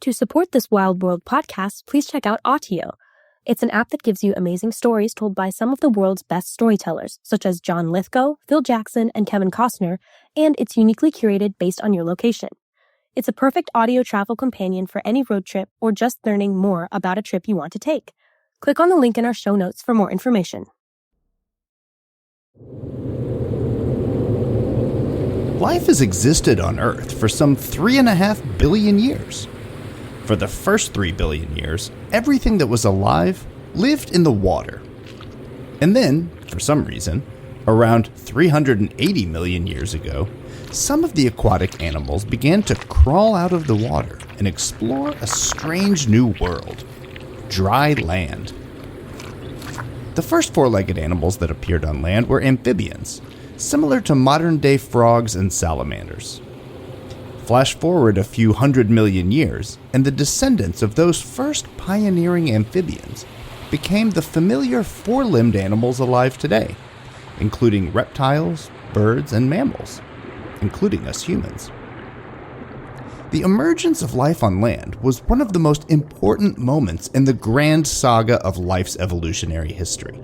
To support this Wild World podcast, please check out Autio. It's an app that gives you amazing stories told by some of the world's best storytellers, such as John Lithgow, Phil Jackson, and Kevin Costner, and it's uniquely curated based on your location. It's a perfect audio travel companion for any road trip or just learning more about a trip you want to take. Click on the link in our show notes for more information. Life has existed on Earth for some 3.5 billion years. For the first 3 billion years, everything that was alive lived in the water. And then, for some reason, around 380 million years ago, some of the aquatic animals began to crawl out of the water and explore a strange new world: dry land. The first four-legged animals that appeared on land were amphibians, similar to modern-day frogs and salamanders. Flash forward a few 100 million years, and the descendants of those first pioneering amphibians became the familiar four-limbed animals alive today, including reptiles, birds, and mammals, including us humans. The emergence of life on land was one of the most important moments in the grand saga of life's evolutionary history.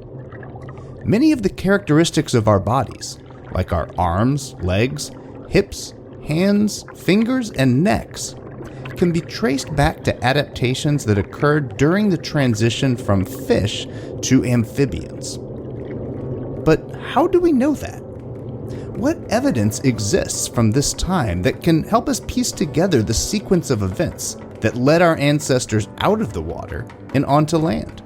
Many of the characteristics of our bodies, like our arms, legs, hips, hands, fingers, and necks, can be traced back to adaptations that occurred during the transition from fish to amphibians. But how do we know that? What evidence exists from this time that can help us piece together the sequence of events that led our ancestors out of the water and onto land?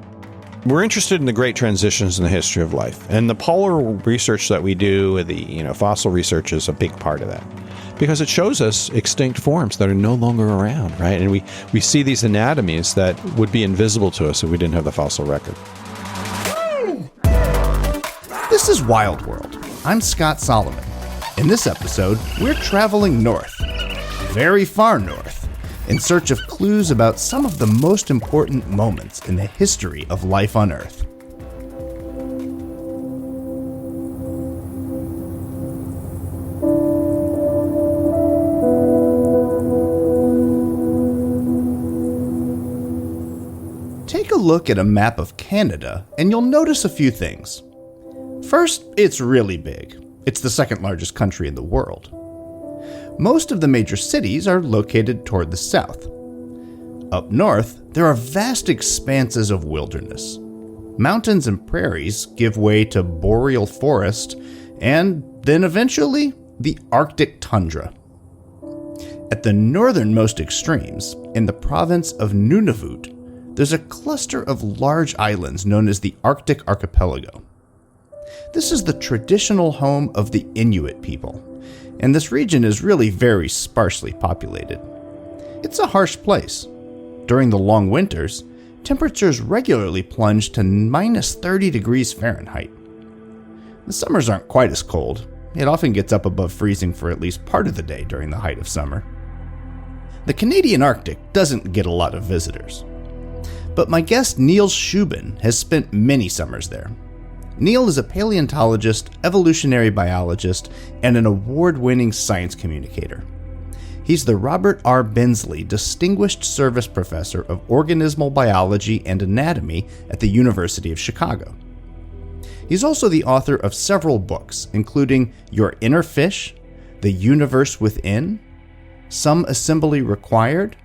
We're interested in the great transitions in the history of life, and the polar research that we do, the fossil research, is a big part of that, because it shows us extinct forms that are no longer around, right? And we see these anatomies that would be invisible to us if we didn't have the fossil record. This is Wild World. I'm Scott Solomon. In this episode, we're traveling north, very far north, in search of clues about some of the most important moments in the history of life on Earth. Take a look at a map of Canada, and you'll notice a few things. First, it's really big. It's the second largest country in the world. Most of the major cities are located toward the south. Up north, there are vast expanses of wilderness. Mountains and prairies give way to boreal forest, and then eventually, the Arctic tundra. At the northernmost extremes, in the province of Nunavut, there's a cluster of large islands known as the Arctic Archipelago. This is the traditional home of the Inuit people, and this region is really very sparsely populated. It's a harsh place. During the long winters, temperatures regularly plunge to minus 30 degrees Fahrenheit. The summers aren't quite as cold. It often gets up above freezing for at least part of the day during the height of summer. The Canadian Arctic doesn't get a lot of visitors. But my guest Neil Shubin has spent many summers there. Neil is a paleontologist, evolutionary biologist, and an award-winning science communicator. He's the Robert R. Bensley Distinguished Service Professor of Organismal Biology and Anatomy at the University of Chicago. He's also the author of several books, including Your Inner Fish, The Universe Within, Some Assembly Required,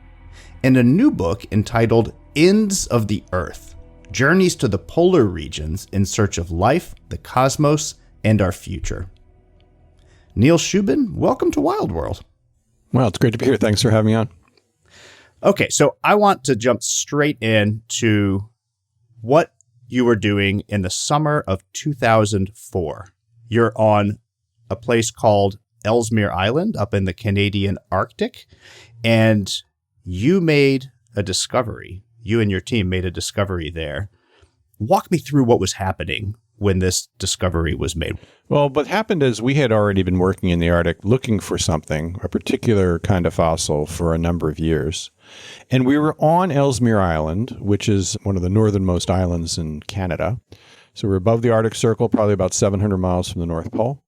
and a new book entitled Ends of the Earth: Journeys to the Polar Regions in Search of Life, the Cosmos, and Our Future. Neil Shubin, welcome to Wild World. Well, it's great to be here. Thanks for having me on. Okay, so I want to jump straight into what you were doing in the summer of 2004. You're on a place called Ellesmere Island up in the Canadian Arctic, and you made a discovery. You and your team made a discovery there. Walk me through what was happening when this discovery was made. Well, what happened is we had already been working in the Arctic looking for something, a particular kind of fossil, for a number of years. And we were on Ellesmere Island, which is one of the northernmost islands in Canada. So we're above the Arctic Circle, probably about 700 miles from the North Pole.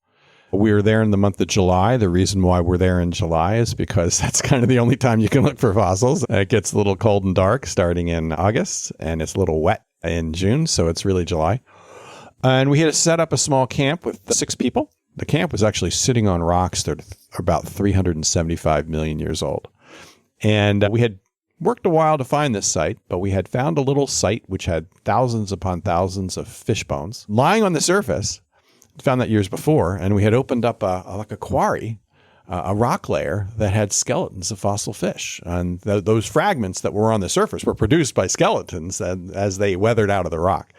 We were there in the month of July. The reason why we're there in July is because that's kind of the only time you can look for fossils. It gets a little cold and dark starting in August, and it's a little wet in June, so it's really July. And we had to set up a small camp with 6 people. The camp was actually sitting on rocks that are about 375 million years old. And we had worked a while to find this site, but we had found a little site which had thousands upon thousands of fish bones lying on the surface. Found that years before, and we had opened up a quarry, a rock layer that had skeletons of fossil fish. And those fragments that were on the surface were produced by skeletons as they weathered out of the rock.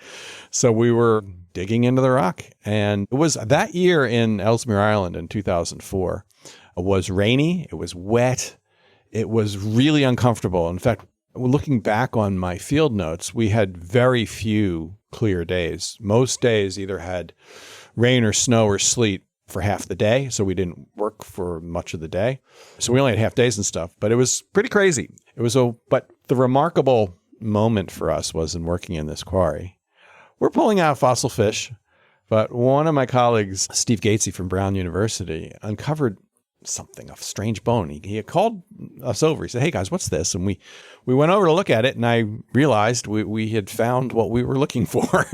So we were digging into the rock. And it was that year in Ellesmere Island in 2004. It was rainy. It was wet. It was really uncomfortable. In fact, looking back on my field notes, we had very few clear days. Most days either had rain or snow or sleet for half the day, so we didn't work for much of the day. So we only had half days and stuff, but it was pretty crazy. But the remarkable moment for us was in working in this quarry. We're pulling out fossil fish, but one of my colleagues, Steve Gatesy from Brown University, uncovered something, a strange bone. He had called us over. He said, "Hey guys, what's this?" And we went over to look at it, and I realized we had found what we were looking for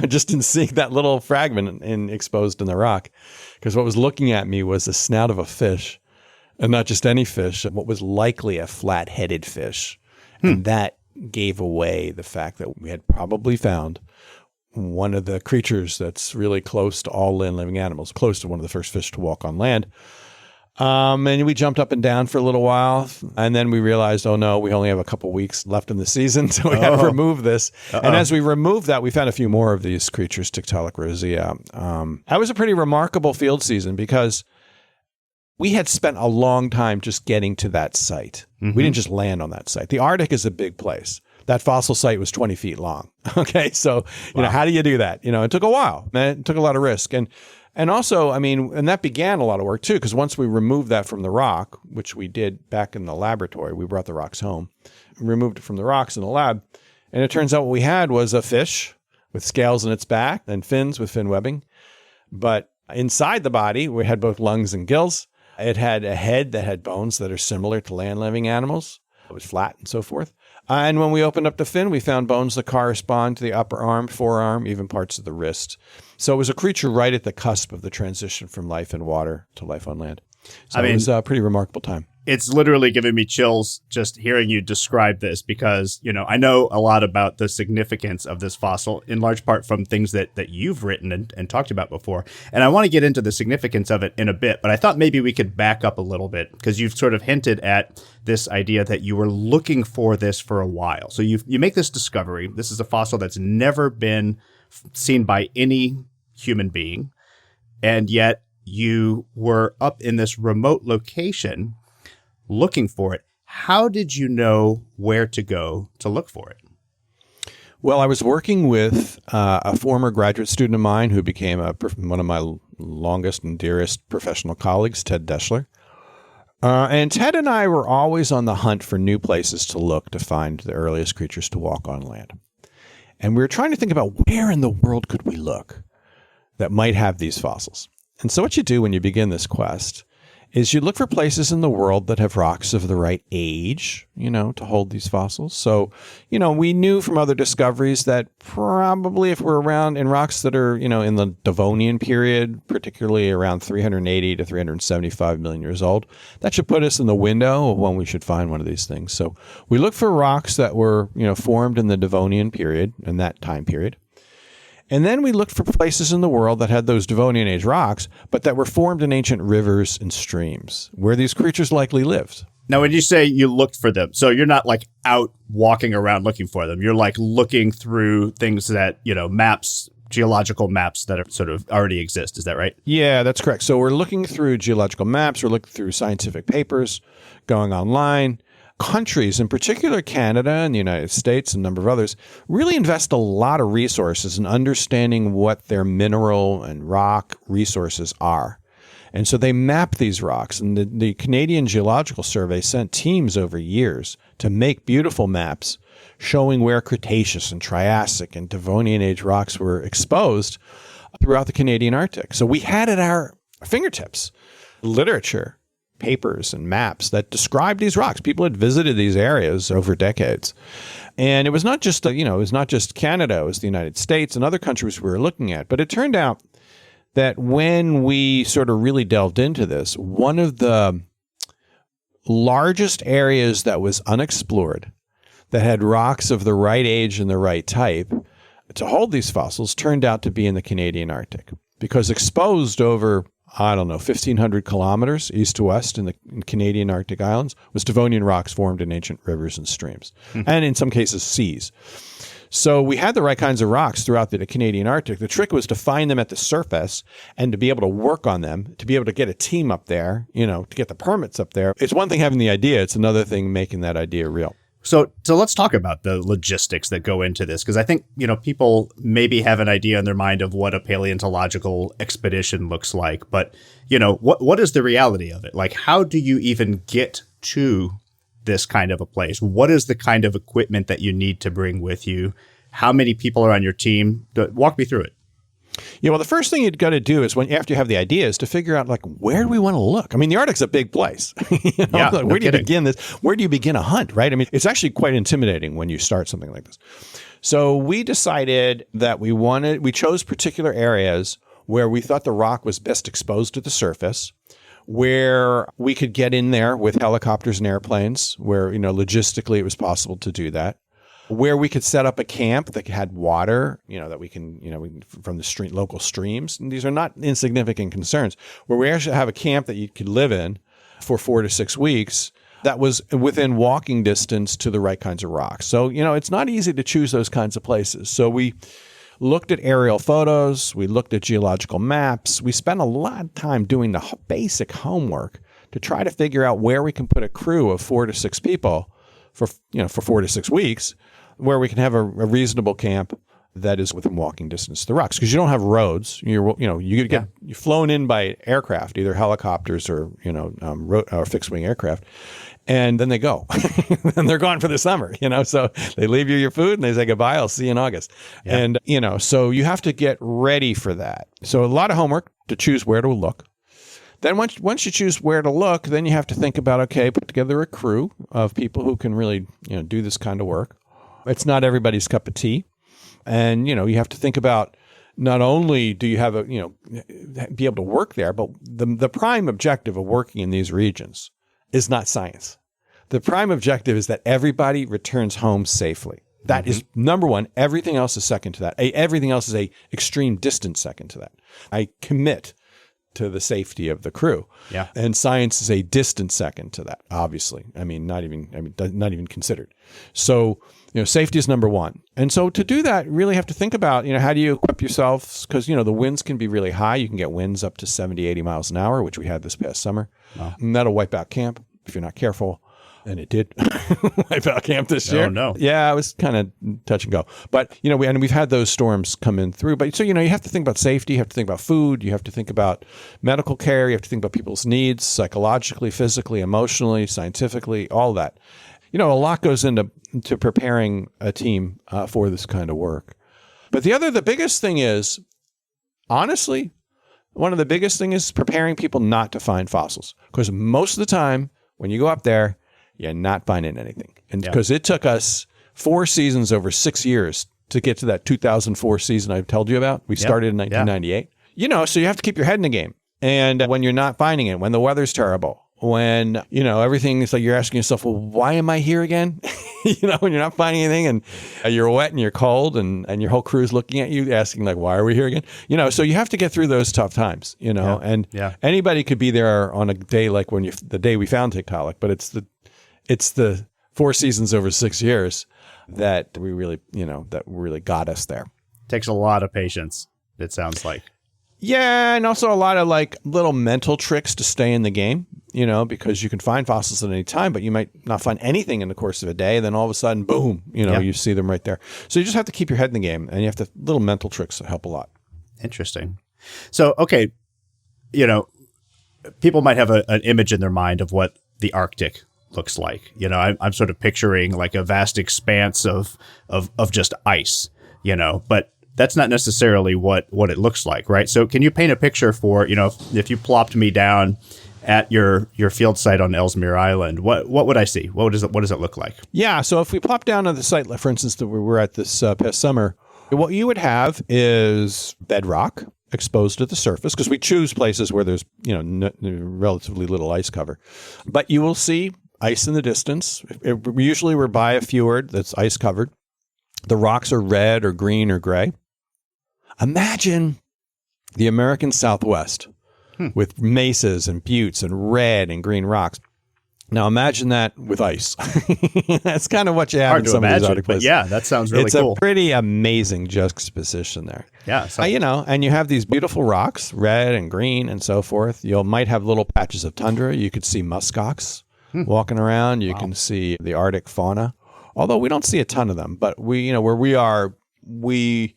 just in seeing that little fragment exposed in the rock. Because what was looking at me was the snout of a fish, and not just any fish, what was likely a flat-headed fish. And that gave away the fact that we had probably found one of the creatures that's really close to all land-living animals, close to one of the first fish to walk on land. And we jumped up and down for a little while, and then we realized, oh no, we only have a couple weeks left in the season, so we had to remove this. And as we removed that, we found a few more of these creatures, Tiktaalik rosea. That was a pretty remarkable field season because we had spent a long time just getting to that site. Mm-hmm. We didn't just land on that site. The Arctic is a big place. That fossil site was 20 feet long. Okay, so how do you do that? It took a while. It took a lot of risk. And also, and that began a lot of work too, because once we removed that from the rock, which we did back in the laboratory, we brought the rocks home, removed it from the rocks in the lab, and it turns out what we had was a fish with scales in its back and fins with fin webbing. But inside the body, we had both lungs and gills. It had a head that had bones that are similar to land-living animals. It was flat and so forth. And when we opened up the fin, we found bones that correspond to the upper arm, forearm, even parts of the wrist. So it was a creature right at the cusp of the transition from life in water to life on land. So it was a pretty remarkable time. It's literally giving me chills just hearing you describe this because, I know a lot about the significance of this fossil, in large part from things that you've written and talked about before. And I want to get into the significance of it in a bit, but I thought maybe we could back up a little bit because you've sort of hinted at this idea that you were looking for this for a while. So you make this discovery. This is a fossil that's never been seen by any human being, and yet you were up in this remote location looking for it. How did you know where to go to look for it? Well, I was working with a former graduate student of mine who became one of my longest and dearest professional colleagues, Ted Deschler. And Ted and I were always on the hunt for new places to look to find the earliest creatures to walk on land. And we were trying to think about where in the world could we look that might have these fossils. And so what you do when you begin this quest is you look for places in the world that have rocks of the right age, to hold these fossils. So, we knew from other discoveries that probably if we're around in rocks that are, in the Devonian period, particularly around 380 to 375 million years old, that should put us in the window of when we should find one of these things. So we look for rocks that were, formed in the Devonian period, in that time period. And then we looked for places in the world that had those Devonian age rocks, but that were formed in ancient rivers and streams, where these creatures likely lived. Now, when you say you looked for them, so you're not like out walking around looking for them. You're like looking through things that, maps, geological maps that are sort of already exist. Is that right? Yeah, that's correct. So we're looking through geological maps. We're looking through scientific papers, going online. Countries, in particular Canada and the United States and a number of others, really invest a lot of resources in understanding what their mineral and rock resources are. And so they map these rocks. And the Canadian Geological Survey sent teams over years to make beautiful maps showing where Cretaceous and Triassic and Devonian age rocks were exposed throughout the Canadian Arctic. So we had at our fingertips literature, papers and maps that described these rocks. People had visited these areas over decades. And it was not just, it was not just Canada, it was the United States and other countries we were looking at. But it turned out that when we sort of really delved into this, one of the largest areas that was unexplored, that had rocks of the right age and the right type to hold these fossils, turned out to be in the Canadian Arctic. Because exposed over, 1,500 kilometers east to west in the Canadian Arctic Islands was Devonian rocks formed in ancient rivers and streams, and in some cases seas. So we had the right kinds of rocks throughout the Canadian Arctic. The trick was to find them at the surface and to be able to work on them, to be able to get a team up there, to get the permits up there. It's one thing having the idea. It's another thing making that idea real. So let's talk about the logistics that go into this, because I think, people maybe have an idea in their mind of what a paleontological expedition looks like. But, what is the reality of it? Like, how do you even get to this kind of a place? What is the kind of equipment that you need to bring with you? How many people are on your team? Walk me through it. Yeah, well, the first thing you've got to do is after you have the idea is to figure out, where do we want to look? I mean, the Arctic's a big place. Where do you begin this? Where do you begin a hunt, right? I mean, it's actually quite intimidating when you start something like this. So we decided that we chose particular areas where we thought the rock was best exposed to the surface, where we could get in there with helicopters and airplanes, where, logistically it was possible to do that, where we could set up a camp that had water, that we can, from the local streams. And these are not insignificant concerns, where we actually have a camp that you could live in for 4 to 6 weeks that was within walking distance to the right kinds of rocks. So, it's not easy to choose those kinds of places. So we looked at aerial photos. We looked at geological maps. We spent a lot of time doing the basic homework to try to figure out where we can put a crew of 4 to 6 people for 4 to 6 weeks, where we can have a reasonable camp that is within walking distance to the rocks. Because you don't have roads. You get flown in by aircraft, either helicopters or or fixed wing aircraft, and then they go, and they're gone for the summer. So they leave you your food and they say goodbye. I'll see you in August. Yeah. And so you have to get ready for that. So a lot of homework to choose where to look. Then once you choose where to look, then you have to think about, put together a crew of people who can really do this kind of work. It's not everybody's cup of tea. And, you have to think about not only do you have be able to work there, but the prime objective of working in these regions is not science. The prime objective is that everybody returns home safely. That is number one. Everything else is second to that. Everything else is a extreme distant second to that. I commit to the safety of the crew. Yeah. And science is a distant second to that, obviously. Not even considered. So, safety is number one. And so to do that, you really have to think about, how do you equip yourself? Because, the winds can be really high. You can get winds up to 70, 80 miles an hour, which we had this past summer. Wow. And that'll wipe out camp if you're not careful. And it did wipe out camp this year. Oh, no. Yeah, it was kind of touch and go. But, we've had those storms come in through. But so, you have to think about safety. You have to think about food. You have to think about medical care. You have to think about people's needs psychologically, physically, emotionally, scientifically, all that. A lot goes into preparing a team for this kind of work. But the biggest thing is, honestly, one of the biggest things is preparing people not to find fossils. Because most of the time, when you go up there, you're not finding anything. And because it took us 4 seasons over 6 years to get to that 2004 season I told you about. We started in 1998. So you have to keep your head in the game. And when you're not finding it, when the weather's terrible, when, everything is like you're asking yourself, well, why am I here again? When you're not finding anything and you're wet and you're cold and your whole crew's looking at you asking why are we here again? So you have to get through those tough times, and anybody could be there on a day like the day we found Tiktaalik, but it's the 4 seasons over 6 years that we really, that really got us there. Takes a lot of patience, it sounds like. Yeah, and also a lot of little mental tricks to stay in the game, because you can find fossils at any time, but you might not find anything in the course of a day. Then all of a sudden, boom, you see them right there. So you just have to keep your head in the game, and you have to little mental tricks that help a lot. Interesting. So, okay, people might have an image in their mind of what the Arctic looks like. I'm sort of picturing a vast expanse of just ice, but that's not necessarily what it looks like, right? So can you paint a picture for, if you plopped me down at your field site on Ellesmere Island, what would I see? What does it look like? Yeah, so if we plop down on the site, for instance, that we were at this past summer, what you would have is bedrock exposed to the surface, because we choose places where there's relatively little ice cover. But you will see ice in the distance. Usually we're by a fjord that's ice covered. The rocks are red or green or gray. Imagine the American Southwest with mesas and buttes and red and green rocks. Now imagine that with ice. That's kind of what you have Hard in to some imagine, of these Arctic but places. yeah, that sounds really cool. It's a pretty amazing juxtaposition there. Yeah. And you have these beautiful rocks, red and green and so forth. You might have little patches of tundra. You could see muskox walking around. You can see the Arctic fauna, although we don't see a ton of them. But where we are, we're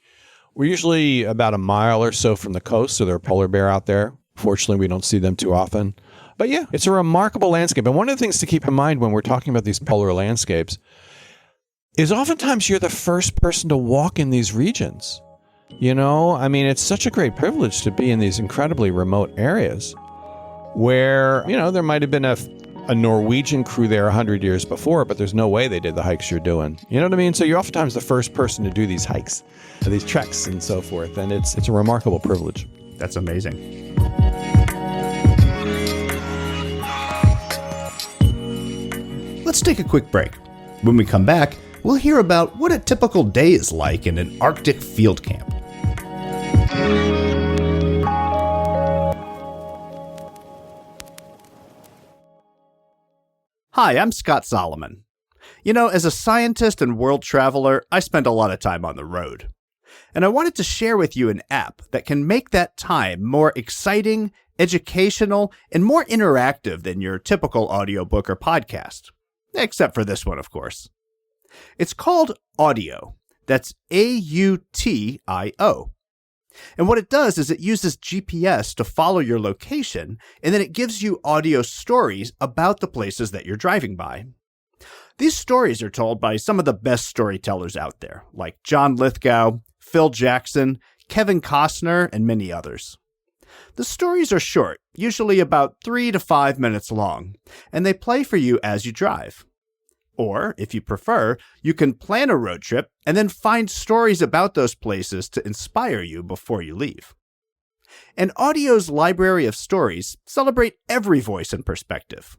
usually about a mile or so from the coast, so there are polar bear out there. Fortunately, we don't see them too often. But yeah, it's a remarkable landscape. And one of the things to keep in mind when we're talking about these polar landscapes is oftentimes you're the first person to walk in these regions. It's such a great privilege to be in these incredibly remote areas where, there might have been a Norwegian crew there 100 years before, but there's no way they did the hikes you're doing. You know what I mean? So you're oftentimes the first person to do these hikes, these treks and so forth. And it's a remarkable privilege. That's amazing. Let's take a quick break. When we come back, we'll hear about what a typical day is like in an Arctic field camp. Hi, I'm Scott Solomon. As a scientist and world traveler, I spend a lot of time on the road. And I wanted to share with you an app that can make that time more exciting, educational, and more interactive than your typical audiobook or podcast. Except for this one, of course. It's called Autio. That's Autio. And what it does is it uses GPS to follow your location, and then it gives you audio stories about the places that you're driving by. These stories are told by some of the best storytellers out there, like John Lithgow, Phil Jackson, Kevin Costner, and many others. The stories are short, usually about 3 to 5 minutes long, and they play for you as you drive. Or, if you prefer, you can plan a road trip and then find stories about those places to inspire you before you leave. And Autio's library of stories celebrate every voice and perspective.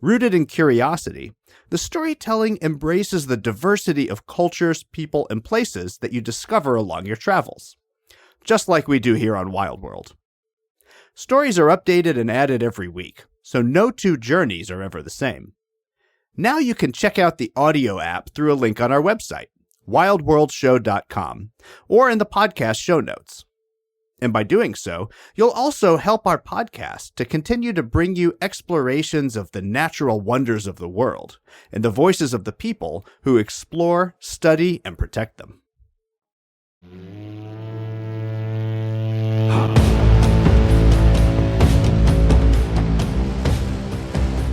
Rooted in curiosity, the storytelling embraces the diversity of cultures, people, and places that you discover along your travels, just like we do here on Wild World. Stories are updated and added every week, so no two journeys are ever the same. Now you can check out the Autio app through a link on our website, wildworldshow.com, or in the podcast show notes. And by doing so, you'll also help our podcast to continue to bring you explorations of the natural wonders of the world and the voices of the people who explore, study, and protect them.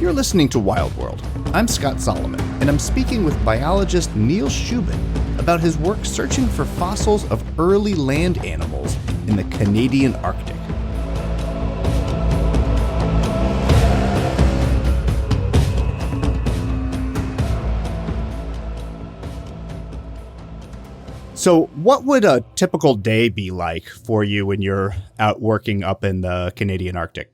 You're listening to Wild World. I'm Scott Solomon, and I'm speaking with biologist Neil Shubin about his work searching for fossils of early land animals in the Canadian Arctic. So what would a typical day be like for you when you're out working up in the Canadian Arctic?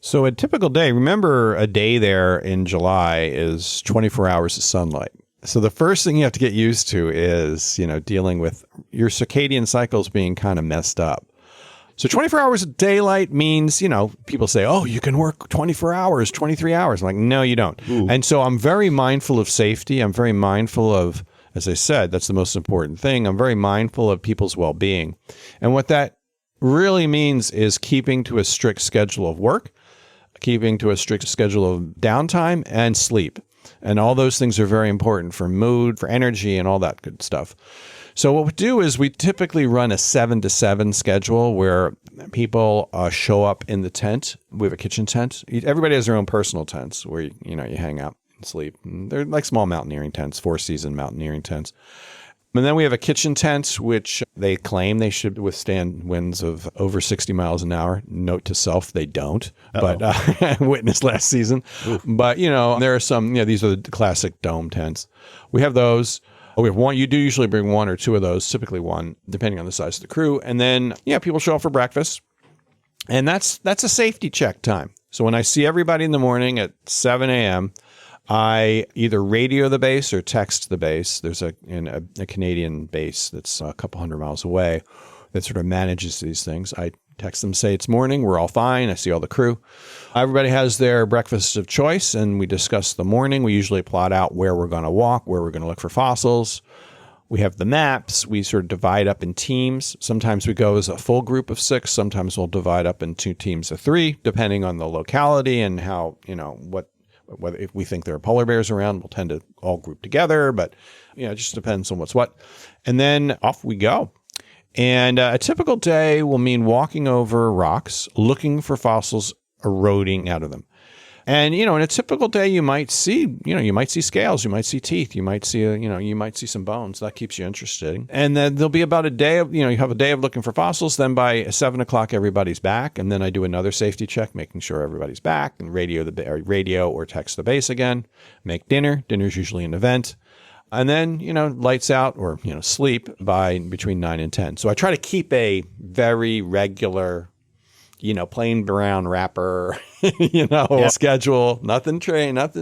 So a typical day, remember a day there in July is 24 hours of sunlight. So the first thing you have to get used to is, dealing with your circadian cycles being kind of messed up. So 24 hours of daylight means, people say, oh, you can work 24 hours, 23 hours. I'm like, no, you don't. Ooh. And so I'm very mindful of safety. I'm very mindful of, as I said, that's the most important thing. I'm very mindful of people's well-being. And what that really means is keeping to a strict schedule of work, keeping to a strict schedule of downtime and sleep. And all those things are very important for mood, for energy, and all that good stuff. So what we do is we typically run a 7-to-7 schedule where people show up in the tent. We have a kitchen tent. Everybody has their own personal tents where you hang out and sleep. And they're like small mountaineering tents, 4-season mountaineering tents. And then we have a kitchen tent, which they claim they should withstand winds of over 60 miles an hour. Note to self, they don't. Uh-oh. But witnessed last season. Oof. But, there are some, these are the classic dome tents. We have those. We have one. You do usually bring one or two of those, typically one, depending on the size of the crew. And then, people show up for breakfast. And that's a safety check time. So when I see everybody in the morning at 7 a.m., I either radio the base or text the base. There's a Canadian base that's a couple hundred miles away that sort of manages these things. I text them, say it's morning, we're all fine. I see all the crew. Everybody has their breakfast of choice, and we discuss the morning. We usually plot out where we're going to walk, where we're going to look for fossils. We have the maps. We sort of divide up in teams. Sometimes we go as a full group of 6. Sometimes we'll divide up into teams of 3, depending on the locality and how, whether if we think there are polar bears around, we'll tend to all group together, but it just depends on what's what. And then off we go. And a typical day will mean walking over rocks, looking for fossils eroding out of them. And, in a typical day, you might see scales, you might see teeth, you might see, you might see some bones. That keeps you interested. And then there'll be about a day of, you have a day of looking for fossils. Then by 7 o'clock, everybody's back. And then I do another safety check, making sure everybody's back, and radio or text the base again, make dinner. Dinner's usually an event. And then, lights out or, sleep by between 9 and 10. So I try to keep a very regular, plain brown wrapper, schedule, nothing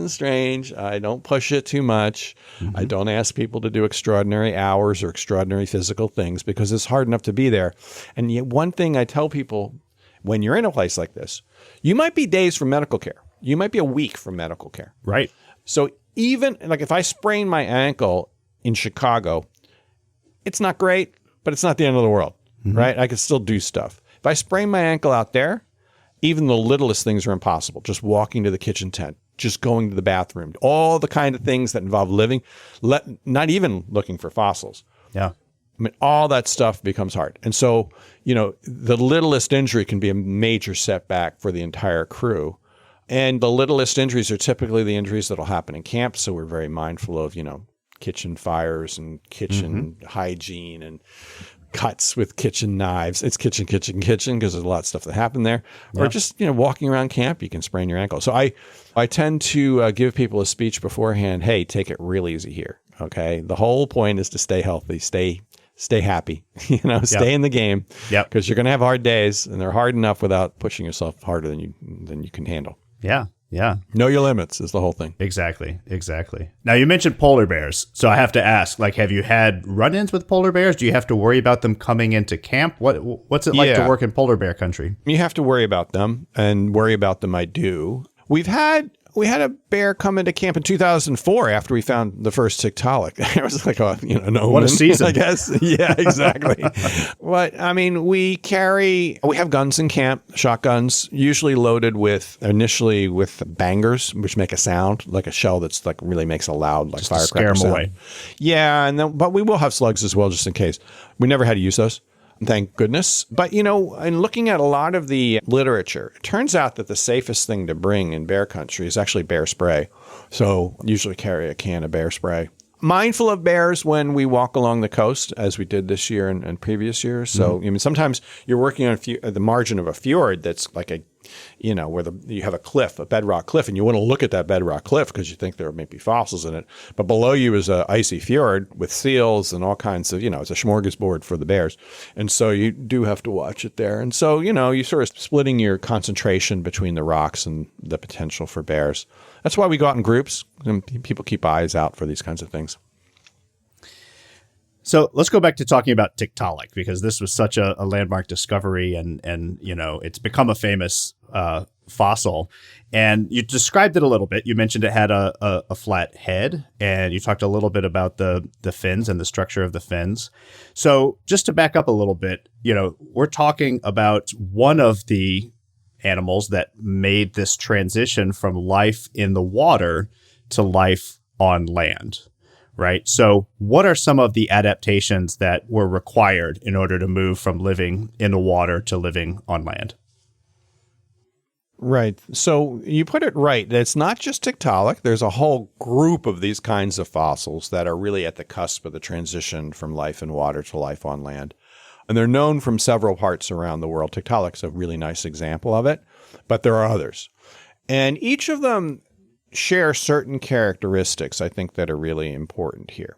strange. I don't push it too much. Mm-hmm. I don't ask people to do extraordinary hours or extraordinary physical things because it's hard enough to be there. And yet one thing I tell people, when you're in a place like this, you might be days from medical care. You might be a week from medical care. Right. So even like if I sprain my ankle in Chicago, it's not great, but it's not the end of the world, mm-hmm. right? I can still do stuff. If I sprain my ankle out there, even the littlest things are impossible. Just walking to the kitchen tent, just going to the bathroom, all the kind of things that involve living, not even looking for fossils. Yeah. I mean, all that stuff becomes hard. And so, the littlest injury can be a major setback for the entire crew. And the littlest injuries are typically the injuries that'll happen in camp. So we're very mindful of, kitchen fires and kitchen mm-hmm. hygiene and cuts with kitchen knives. It's kitchen, because there's a lot of stuff that happened there. Yeah. Or just, walking around camp, you can sprain your ankle. So I tend to give people a speech beforehand. Hey, take it real easy here. Okay. The whole point is to stay healthy, stay happy, stay in the game. Yeah. Because you're going to have hard days, and they're hard enough without pushing yourself harder than you can handle. Yeah. Yeah. Know your limits is the whole thing. Exactly. Now, you mentioned polar bears. So I have to ask, have you had run-ins with polar bears? Do you have to worry about them coming into camp? What's it like to work in polar bear country? You have to worry about them, and worry about them I do. We had a bear come into camp in 2004 after we found the first Tiktaalik. It was like what a season, I guess. Yeah, exactly. But I mean, we have guns in camp, shotguns, usually loaded initially with bangers, which make a sound like a shell that's really makes a loud just firecracker to scare them sound. away. Yeah, but we will have slugs as well, just in case. We never had to use those. Thank goodness. But, in looking at a lot of the literature, it turns out that the safest thing to bring in bear country is actually bear spray. So usually carry a can of bear spray. Mindful of bears when we walk along the coast, as we did this year and previous years. So, mm-hmm. Sometimes you're working on the margin of a fjord that's like where you have a bedrock cliff, and you want to look at that bedrock cliff because you think there may be fossils in it. But below you is an icy fjord with seals and all kinds of, it's a smorgasbord for the bears. And so you do have to watch it there. And so, you sort of splitting your concentration between the rocks and the potential for bears. That's why we go out in groups, and people keep eyes out for these kinds of things. So let's go back to talking about Tiktaalik, because this was such a landmark discovery, and it's become a famous fossil. And you described it a little bit. You mentioned it had a flat head, and you talked a little bit about the fins and the structure of the fins. So just to back up a little bit, we're talking about one of the animals that made this transition from life in the water to life on land. Right. So what are some of the adaptations that were required in order to move from living in the water to living on land? Right. So you put it right. It's not just Tiktaalik. There's a whole group of these kinds of fossils that are really at the cusp of the transition from life in water to life on land. And they're known from several parts around the world. Tiktaalik's a really nice example of it, but there are others. And each of them share certain characteristics, I think, that are really important here.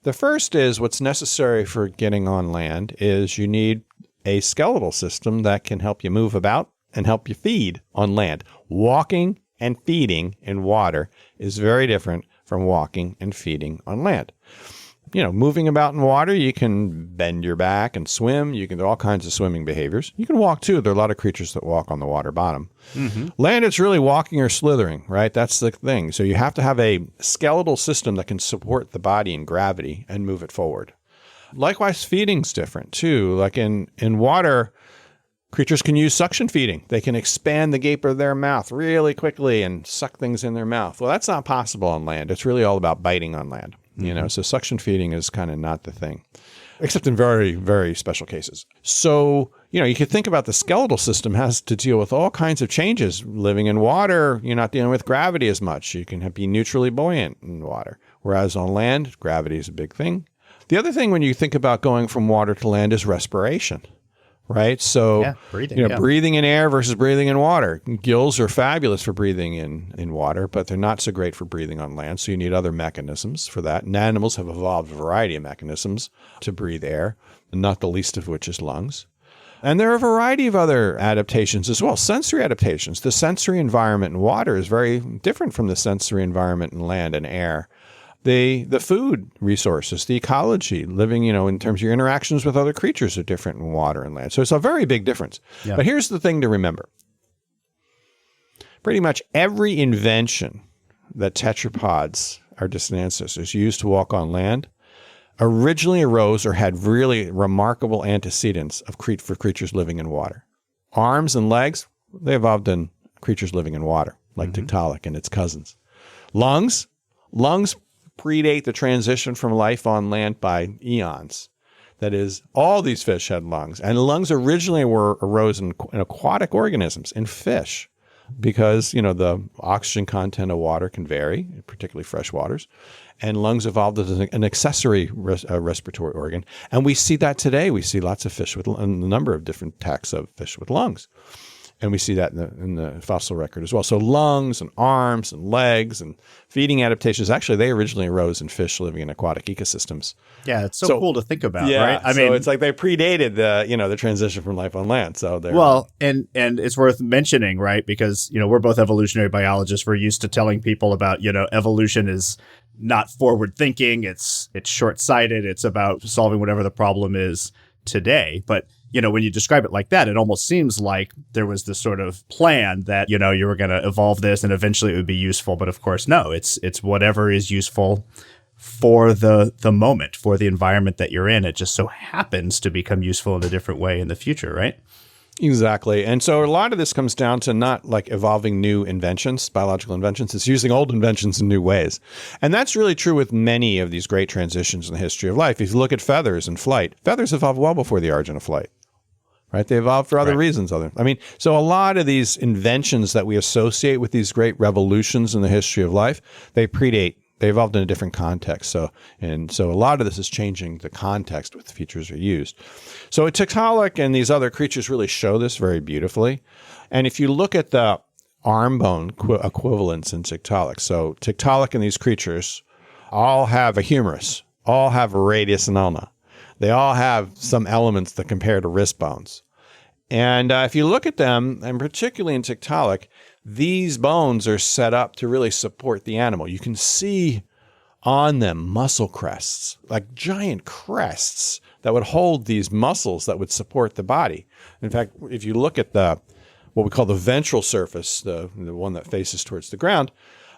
The first is what's necessary for getting on land is you need a skeletal system that can help you move about and help you feed on land. Walking and feeding in water is very different from walking and feeding on land. Moving about in water, you can bend your back and swim. You can do all kinds of swimming behaviors. You can walk too. There are a lot of creatures that walk on the water bottom. Mm-hmm. Land, it's really walking or slithering, right? That's the thing. So you have to have a skeletal system that can support the body in gravity and move it forward. Likewise, feeding's different too. Like in water, creatures can use suction feeding. They can expand the gape of their mouth really quickly and suck things in their mouth. Well, that's not possible on land. It's really all about biting on land. So suction feeding is kind of not the thing, except in very, very special cases. So, you could think about the skeletal system has to deal with all kinds of changes. Living in water, you're not dealing with gravity as much. You can be neutrally buoyant in water, whereas on land, gravity is a big thing. The other thing when you think about going from water to land is respiration. Right. So, breathing in air versus breathing in water. Gills are fabulous for breathing in water, but they're not so great for breathing on land. So you need other mechanisms for that. And animals have evolved a variety of mechanisms to breathe air, not the least of which is lungs. And there are a variety of other adaptations as well. Sensory adaptations. The sensory environment in water is very different from the sensory environment in land and air. The food resources, the ecology, living, in terms of your interactions with other creatures are different in water and land. So it's a very big difference. Yeah. But here's the thing to remember. Pretty much every invention that tetrapods, our distant ancestors, used to walk on land originally arose or had really remarkable antecedents for creatures living in water. Arms and legs, they evolved in creatures living in water, like Tiktaalik and its cousins. Lungs predate the transition from life on land by eons. That is, all these fish had lungs. And lungs originally arose in aquatic organisms, in fish, because, the oxygen content of water can vary, particularly fresh waters. And lungs evolved as an accessory respiratory organ. And we see that today. We see lots of fish with a number of different types of fish with lungs. And we see that in the fossil record as well. So lungs and arms and legs and feeding adaptations, actually, they originally arose in fish living in aquatic ecosystems. Yeah, it's so cool to think about, right? I mean, it's like they predated the transition from life on land. So and it's worth mentioning, right? Because, we're both evolutionary biologists. We're used to telling people about, evolution is not forward thinking. It's short-sighted. It's about solving whatever the problem is today. But when you describe it like that, it almost seems like there was this sort of plan that, you were going to evolve this and eventually it would be useful. But of course, no, it's whatever is useful for the moment, for the environment that you're in. It just so happens to become useful in a different way in the future, right? Exactly. And so a lot of this comes down to not like evolving new inventions, biological inventions. It's using old inventions in new ways. And that's really true with many of these great transitions in the history of life. If you look at feathers and flight, feathers evolved well before the origin of flight. Right? They evolved for other reasons. So a lot of these inventions that we associate with these great revolutions in the history of life, they evolved in a different context. So a lot of this is changing the context with the features are used. So Tiktaalik and these other creatures really show this very beautifully. And if you look at the arm bone equivalents in Tiktaalik, so Tiktaalik and these creatures all have a humerus, all have a radius and ulna. They all have some elements that compare to wrist bones. And if you look at them, and particularly in Tiktaalik, these bones are set up to really support the animal. You can see on them muscle crests, like giant crests that would hold these muscles that would support the body. In fact, if you look at what we call the ventral surface, the one that faces towards the ground,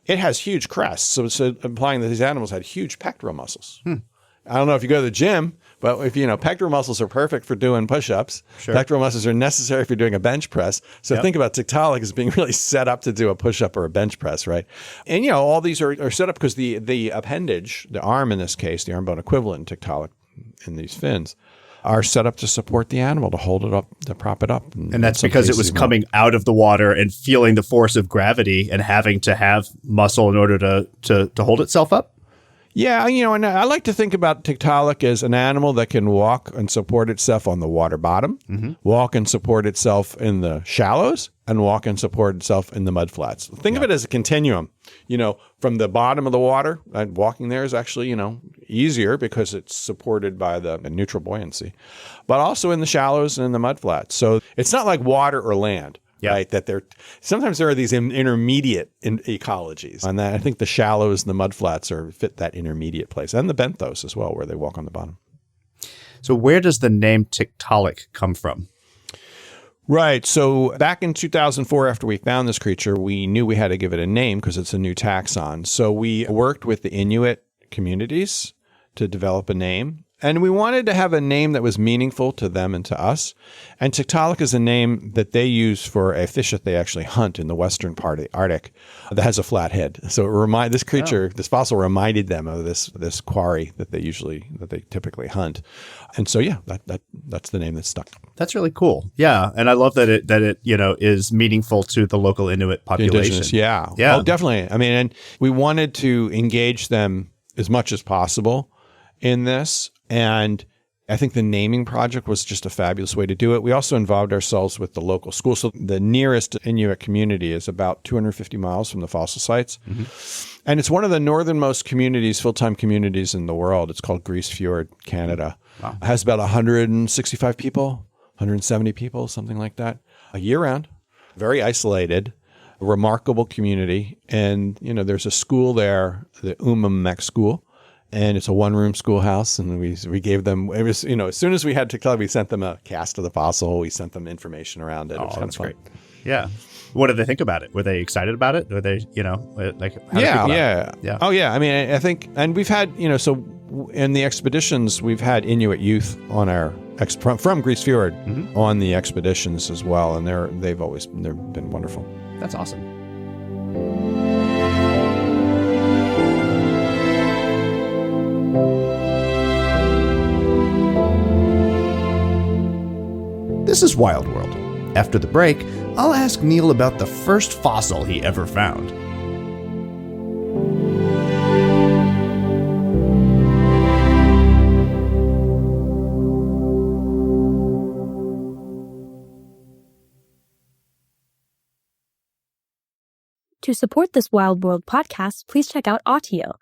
it has huge crests. So it's implying that these animals had huge pectoral muscles. I don't know if you go to the gym, but if pectoral muscles are perfect for doing push-ups. Sure. Pectoral muscles are necessary for doing a bench press. So think about Tiktaalik as being really set up to do a push-up or a bench press, right? And all these are set up because the appendage, the arm in this case, the arm bone equivalent in Tiktaalik in these fins, are set up to support the animal, to hold it up, to prop it up. And that's because it was coming out of the water and feeling the force of gravity and having to have muscle in order to hold itself up? Yeah, and I like to think about Tiktaalik as an animal that can walk and support itself on the water bottom, walk and support itself in the shallows, and walk and support itself in the mud flats. Think of it as a continuum. From the bottom of the water, walking there is actually, easier because it's supported by the neutral buoyancy, but also in the shallows and in the mud flats. So it's not like water or land. Right, that sometimes there are these intermediate ecologies, and I think the shallows and the mud flats fit that intermediate place, and the benthos as well, where they walk on the bottom. So where does the name Tiktaalik come from? Right. So back in 2004, after we found this creature, we knew we had to give it a name because it's a new taxon. So we worked with the Inuit communities to develop a name. And we wanted to have a name that was meaningful to them and to us. And Tiktaalik is a name that they use for a fish that they actually hunt in the western part of the Arctic that has a flat head. So this creature, this fossil reminded them of this quarry that they typically hunt. And so, that's the name that stuck. That's really cool. Yeah. And I love that it is meaningful to the local Inuit population. Indigenous, yeah. Oh, definitely. I mean, and we wanted to engage them as much as possible in this. And I think the naming project was just a fabulous way to do it. We also involved ourselves with the local school. So the nearest Inuit community is about 250 miles from the fossil sites. And it's one of the northernmost communities, full-time communities in the world. It's called Grise Fjord, Canada. Wow. It has about 165 people, 170 people, something like that, year-round. Very isolated, a remarkable community. And, there's a school there, the Umamek School. And it's a one-room schoolhouse, and we gave them, it was, as soon as we had Tiktaalik, we sent them a cast of the fossil. We sent them information around it. Oh, that's great. Yeah. What did they think about it? Were they excited about it? Were they, Yeah. Oh, yeah. I mean, I think, and we've had, so in the expeditions, we've had Inuit youth on our, from Grise Fjord on the expeditions as well. And they've been wonderful. That's awesome. This is Wild World. After the break, I'll ask Neil about the first fossil he ever found. To support this Wild World podcast, please check out Autio.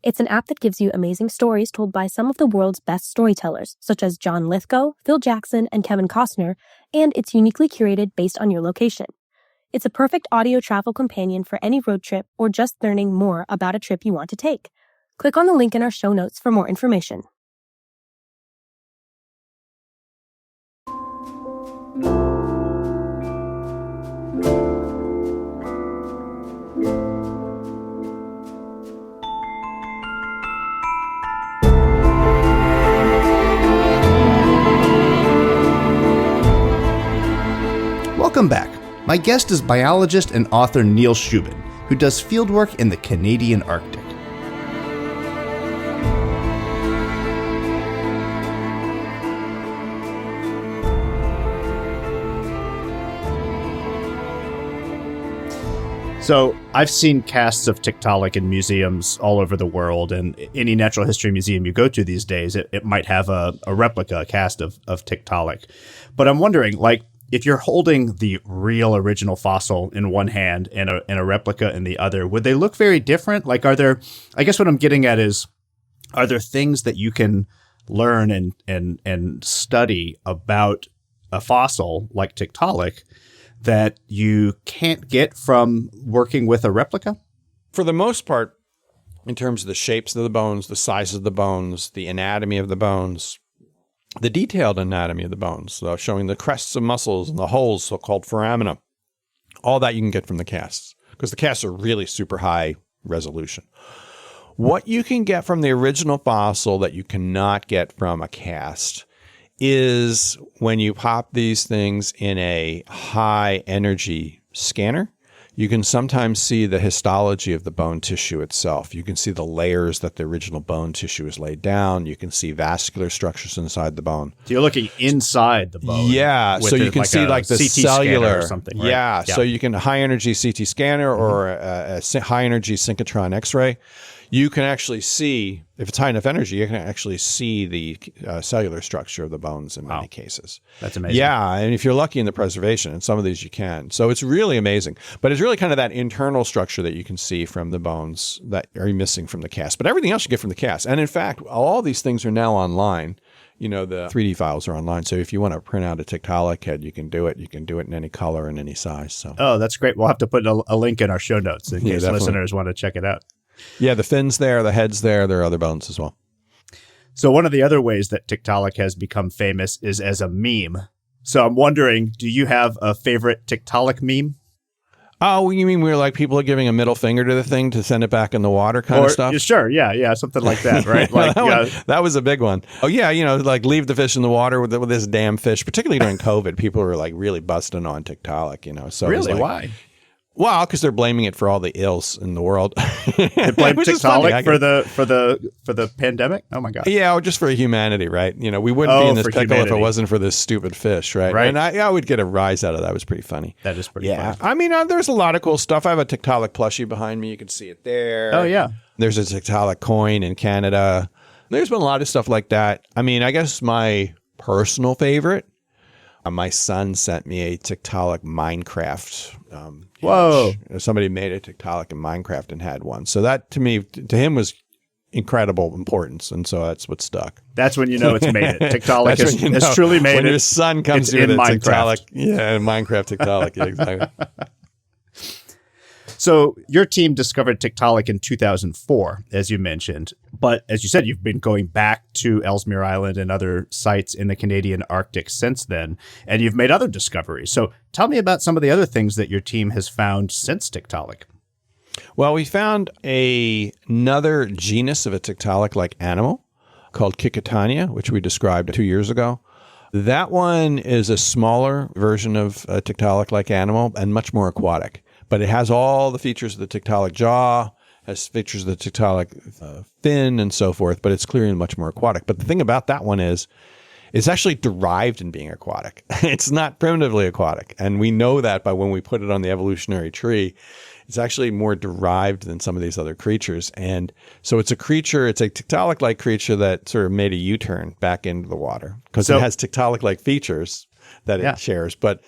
It's an app that gives you amazing stories told by some of the world's best storytellers, such as John Lithgow, Phil Jackson, and Kevin Costner, and it's uniquely curated based on your location. It's a perfect audio travel companion for any road trip or just learning more about a trip you want to take. Click on the link in our show notes for more information. Welcome back. My guest is biologist and author Neil Shubin, who does fieldwork in the Canadian Arctic. So I've seen casts of Tiktaalik in museums all over the world, and any natural history museum you go to these days, it might have a replica, a cast of Tiktaalik. But I'm wondering, if you're holding the real original fossil in one hand and a replica in the other, would they look very different? I guess what I'm getting at is, are there things that you can learn and study about a fossil like Tiktaalik that you can't get from working with a replica? For the most part, in terms of the shapes of the bones, the size of the bones, the anatomy of the bones, the detailed anatomy of the bones, showing the crests of muscles and the holes, so-called foramina, all that you can get from the casts, because the casts are really super high resolution. What you can get from the original fossil that you cannot get from a cast is when you pop these things in a high energy scanner, you can sometimes see the histology of the bone tissue itself. You can see the layers that the original bone tissue is laid down. You can see vascular structures inside the bone. So you're looking inside the bone. Yeah, so you can see like the CT cellular or something. Right? Yeah, so you can high energy CT scanner or a high energy synchrotron X-ray. You can actually see, if it's high enough energy, you can actually see the cellular structure of the bones in many cases. That's amazing. Yeah, and if you're lucky in the preservation, and some of these you can. So it's really amazing. But it's really kind of that internal structure that you can see from the bones that are missing from the cast. But everything else you get from the cast. And in fact, all these things are now online. You know, the 3D files are online. So if you want to print out a Tiktaalik head, you can do it. You can do it in any color and any size. So. Oh, that's great. We'll have to put a link in our show notes in case definitely. Listeners want to check it out. Yeah, the fin's there, the head's there. There are other bones as well. So one of the other ways that Tiktaalik has become famous is as a meme. So I'm wondering, do you have a favorite Tiktaalik meme? Oh, you mean we're like people are giving a middle finger to the thing to send it back in the water kind of stuff? Sure, yeah, something like that, right? Like that was a big one. Oh, yeah, like leave the fish in the water with this damn fish. Particularly during COVID, people were like really busting on Tiktaalik, So really, like, why? Well, because they're blaming it for all the ills in the world. They blame Tiktaalik for the pandemic. Oh my god! Yeah, or just for humanity, right? We wouldn't be in this pickle if it wasn't for this stupid fish, right? Right. And I would get a rise out of that. It was pretty funny. That is pretty funny. I mean, there's a lot of cool stuff. I have a Tiktaalik plushie behind me. You can see it there. Oh yeah. There's a Tiktaalik coin in Canada. There's been a lot of stuff like that. I mean, I guess my personal favorite. My son sent me a Tiktaalik Minecraft. Whoa! Somebody made a Tiktaalik in Minecraft and had one. So that to him was incredible importance, and so that's what stuck. That's when you know it's made it. Tiktaalik has truly made when it. When your son comes to you with a Tiktaalik, Minecraft Tiktaalik, yeah, exactly. So your team discovered Tiktaalik in 2004, as you mentioned. But as you said, you've been going back to Ellesmere Island and other sites in the Canadian Arctic since then, and you've made other discoveries. So tell me about some of the other things that your team has found since Tiktaalik. Well, we found another genus of a Tiktaalik-like animal called Qikiqtania, which we described 2 years ago. That one is a smaller version of a Tiktaalik-like animal and much more aquatic. But it has all the features of the Tiktaalik jaw, has features of the Tiktaalik fin and so forth, but it's clearly much more aquatic. But the thing about that one is it's actually derived in being aquatic. It's not primitively aquatic. And we know that by when we put it on the evolutionary tree. It's actually more derived than some of these other creatures. And so it's a Tiktaalik-like creature that sort of made a U-turn back into the water because it has Tiktaalik-like features that it shares. But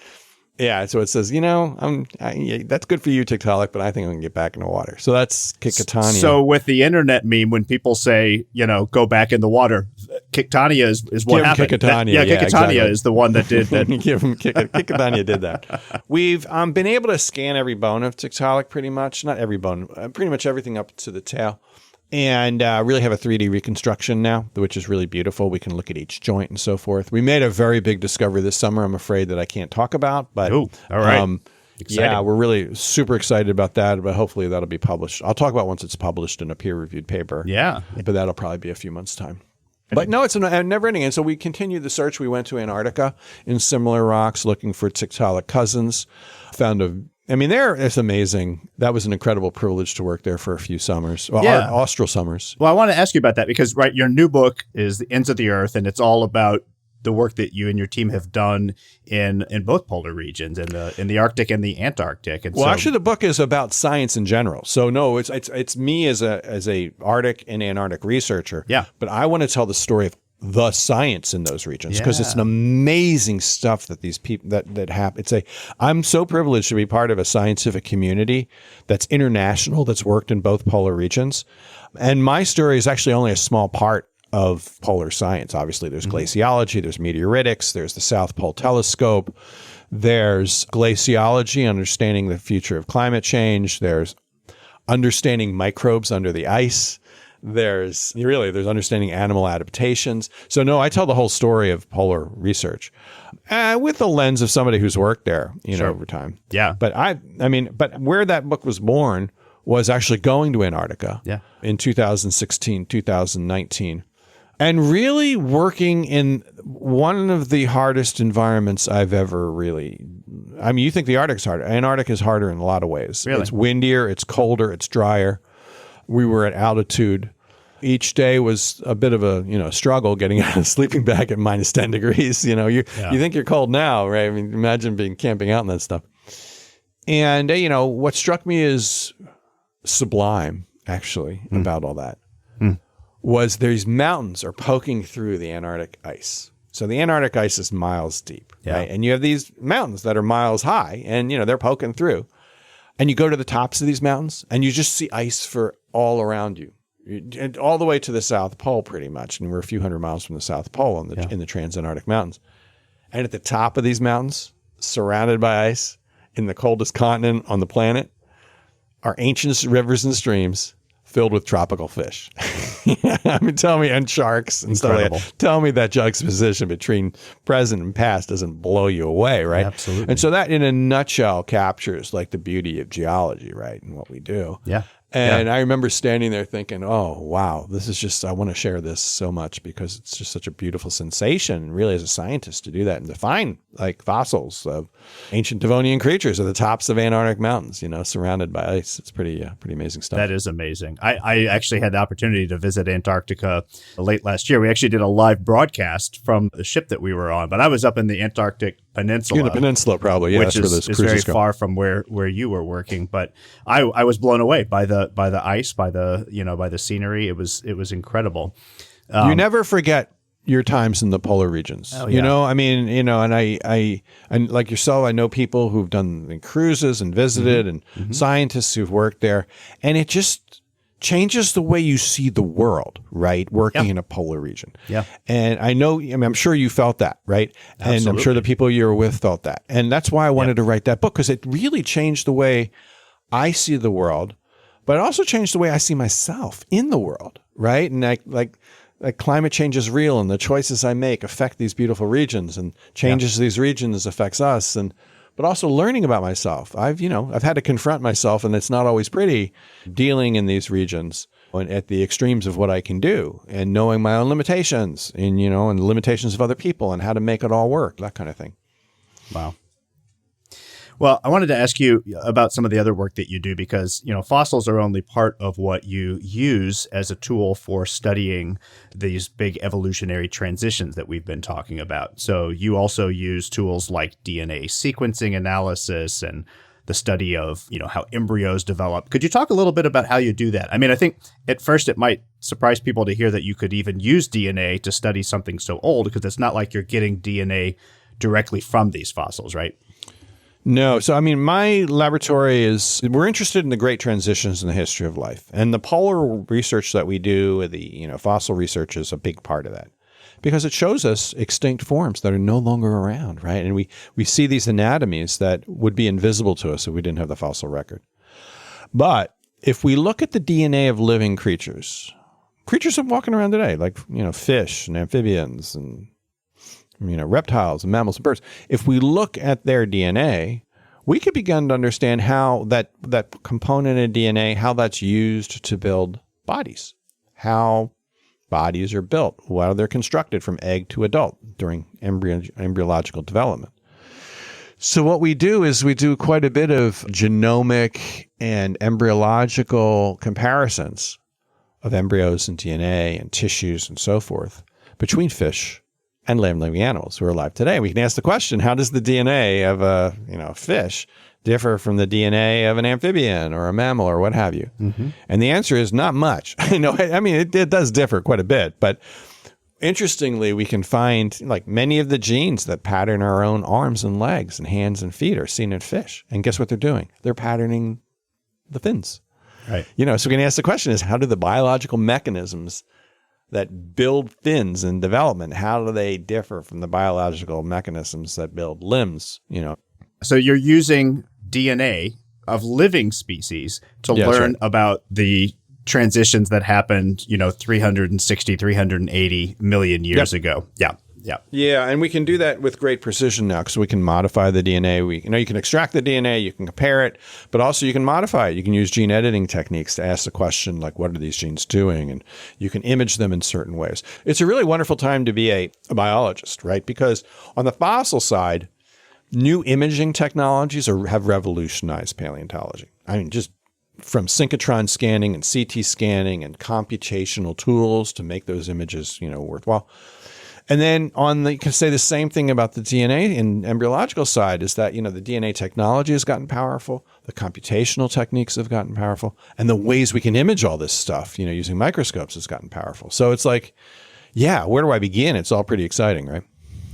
yeah, so it says, that's good for you, Tiktaalik, but I think I'm going to get back in the water. So that's Qikiqtania. So with the internet meme, when people say, go back in the water, Qikiqtania is what happened. Qikiqtania, Qikiqtania exactly. Is the one that did that. Give him Qikiqtania did that. We've been able to scan every bone of Tiktaalik pretty much. Not every bone, pretty much everything up to the tail. And really have a 3D reconstruction now, which is really beautiful. We can look at each joint and so forth. We made a very big discovery this summer. I'm afraid that I can't talk about, but all right. Yeah, we're really super excited about that. But hopefully that'll be published. I'll talk about once it's published in a peer-reviewed paper. Yeah, but that'll probably be a few months' time. But no, it's a never-ending. And so we continued the search. We went to Antarctica in similar rocks, looking for Tiktaalik cousins. It's amazing. That was an incredible privilege to work there for a few summers, austral summers. Well, I want to ask you about that because, your new book is The Ends of the Earth, and it's all about the work that you and your team have done in both polar regions, in the Arctic and the Antarctic. And actually, the book is about science in general. So no, it's me as a Arctic and Antarctic researcher. Yeah, but I want to tell the story of the science in those regions because it's an amazing stuff that these people that happen. I'm so privileged to be part of a scientific community that's international, that's worked in both polar regions. And my story is actually only a small part of polar science. Obviously, there's glaciology, there's meteoritics, there's the South Pole Telescope, there's glaciology, understanding the future of climate change, there's understanding microbes under the ice. There's understanding animal adaptations. So no, I tell the whole story of polar research with the lens of somebody who's worked there, over time. Yeah. But but where that book was born was actually going to Antarctica in 2016, 2019, and really working in one of the hardest environments I've ever really I mean, you think the Arctic's harder. Antarctica is harder in a lot of ways. Really? It's windier, it's colder, it's drier. We were at altitude. Each day was a bit of a struggle getting out of the sleeping bag at minus 10 degrees. You think you're cold now, right? I mean, imagine camping out and that stuff. And what struck me as sublime, actually, about all that was these mountains are poking through the Antarctic ice. So the Antarctic ice is miles deep, right? And you have these mountains that are miles high, and they're poking through. And you go to the tops of these mountains, and you just see ice for all around you. And all the way to the South Pole, pretty much. And we're a few hundred miles from the South Pole in the Transantarctic Mountains. And at the top of these mountains, surrounded by ice, in the coldest continent on the planet, are ancient rivers and streams filled with tropical fish. I mean, tell me, and sharks and stuff like that. Tell me that juxtaposition between present and past doesn't blow you away, right? Absolutely. And so that, in a nutshell, captures like the beauty of geology, right, and what we do. Yeah. And I remember standing there thinking, oh, wow, this is just, I want to share this so much because it's just such a beautiful sensation, really, as a scientist to do that and to find like fossils of ancient Devonian creatures at the tops of Antarctic mountains, surrounded by ice. It's pretty amazing stuff. That is amazing. I actually had the opportunity to visit Antarctica late last year. We actually did a live broadcast from the ship that we were on, but I was up in the Antarctic Peninsula. In the peninsula, probably, yeah. Which that's where is those very cruises go. far from where you were working. But I was blown away by the ice, by the scenery. It was incredible. You never forget your times in the polar regions. Oh, yeah. I mean, and I like yourself, I know people who've done cruises and visited and scientists who've worked there, and it just changes the way you see the world, right? Working in a polar region. Yeah. And I'm sure you felt that, right? Absolutely. And I'm sure the people you were with felt that. And that's why I wanted to write that book, because it really changed the way I see the world, but it also changed the way I see myself in the world, right? And like climate change is real, and the choices I make affect these beautiful regions, and changes to these regions affects us. But also learning about myself. I've had to confront myself, and it's not always pretty, dealing in these regions and at the extremes of what I can do, and knowing my own limitations and the limitations of other people and how to make it all work, that kind of thing. Wow. Well, I wanted to ask you about some of the other work that you do, because, fossils are only part of what you use as a tool for studying these big evolutionary transitions that we've been talking about. So you also use tools like DNA sequencing analysis and the study of, how embryos develop. Could you talk a little bit about how you do that? I mean, I think at first it might surprise people to hear that you could even use DNA to study something so old, because it's not like you're getting DNA directly from these fossils, right? No. So, I mean, my laboratory we're interested in the great transitions in the history of life. And the polar research that we do, the fossil research, is a big part of that, because it shows us extinct forms that are no longer around, right? And we see these anatomies that would be invisible to us if we didn't have the fossil record. But if we look at the DNA of living creatures are walking around today, like, fish and amphibians and reptiles and mammals and birds. If we look at their DNA, we could begin to understand how that component in DNA, how that's used to build bodies, how bodies are built, how they're constructed from egg to adult during embryological development. So what we do is we do quite a bit of genomic and embryological comparisons of embryos and DNA and tissues and so forth between fish and land-living animals who are alive today. We can ask the question, how does the DNA of a fish differ from the DNA of an amphibian or a mammal or what have you? Mm-hmm. And the answer is not much. It does differ quite a bit, but interestingly, we can find like many of the genes that pattern our own arms and legs and hands and feet are seen in fish. And guess what they're doing? They're patterning the fins. Right. So we can ask the question is, how do the biological mechanisms that build fins in development, how do they differ from the biological mechanisms that build limbs? So you're using DNA of living species to learn about the transitions that happened, 360, 380 million years ago. Yeah. Yeah. Yeah. And we can do that with great precision now, because we can modify the DNA. You can extract the DNA, you can compare it, but also you can modify it. You can use gene editing techniques to ask the question, like, what are these genes doing? And you can image them in certain ways. It's a really wonderful time to be a biologist, right? Because on the fossil side, new imaging technologies have revolutionized paleontology. I mean, just from synchrotron scanning and CT scanning and computational tools to make those images, worthwhile. And then you can say the same thing about the DNA and embryological side is that, the DNA technology has gotten powerful. The computational techniques have gotten powerful. And the ways we can image all this stuff, using microscopes has gotten powerful. So it's like, yeah, where do I begin? It's all pretty exciting, right?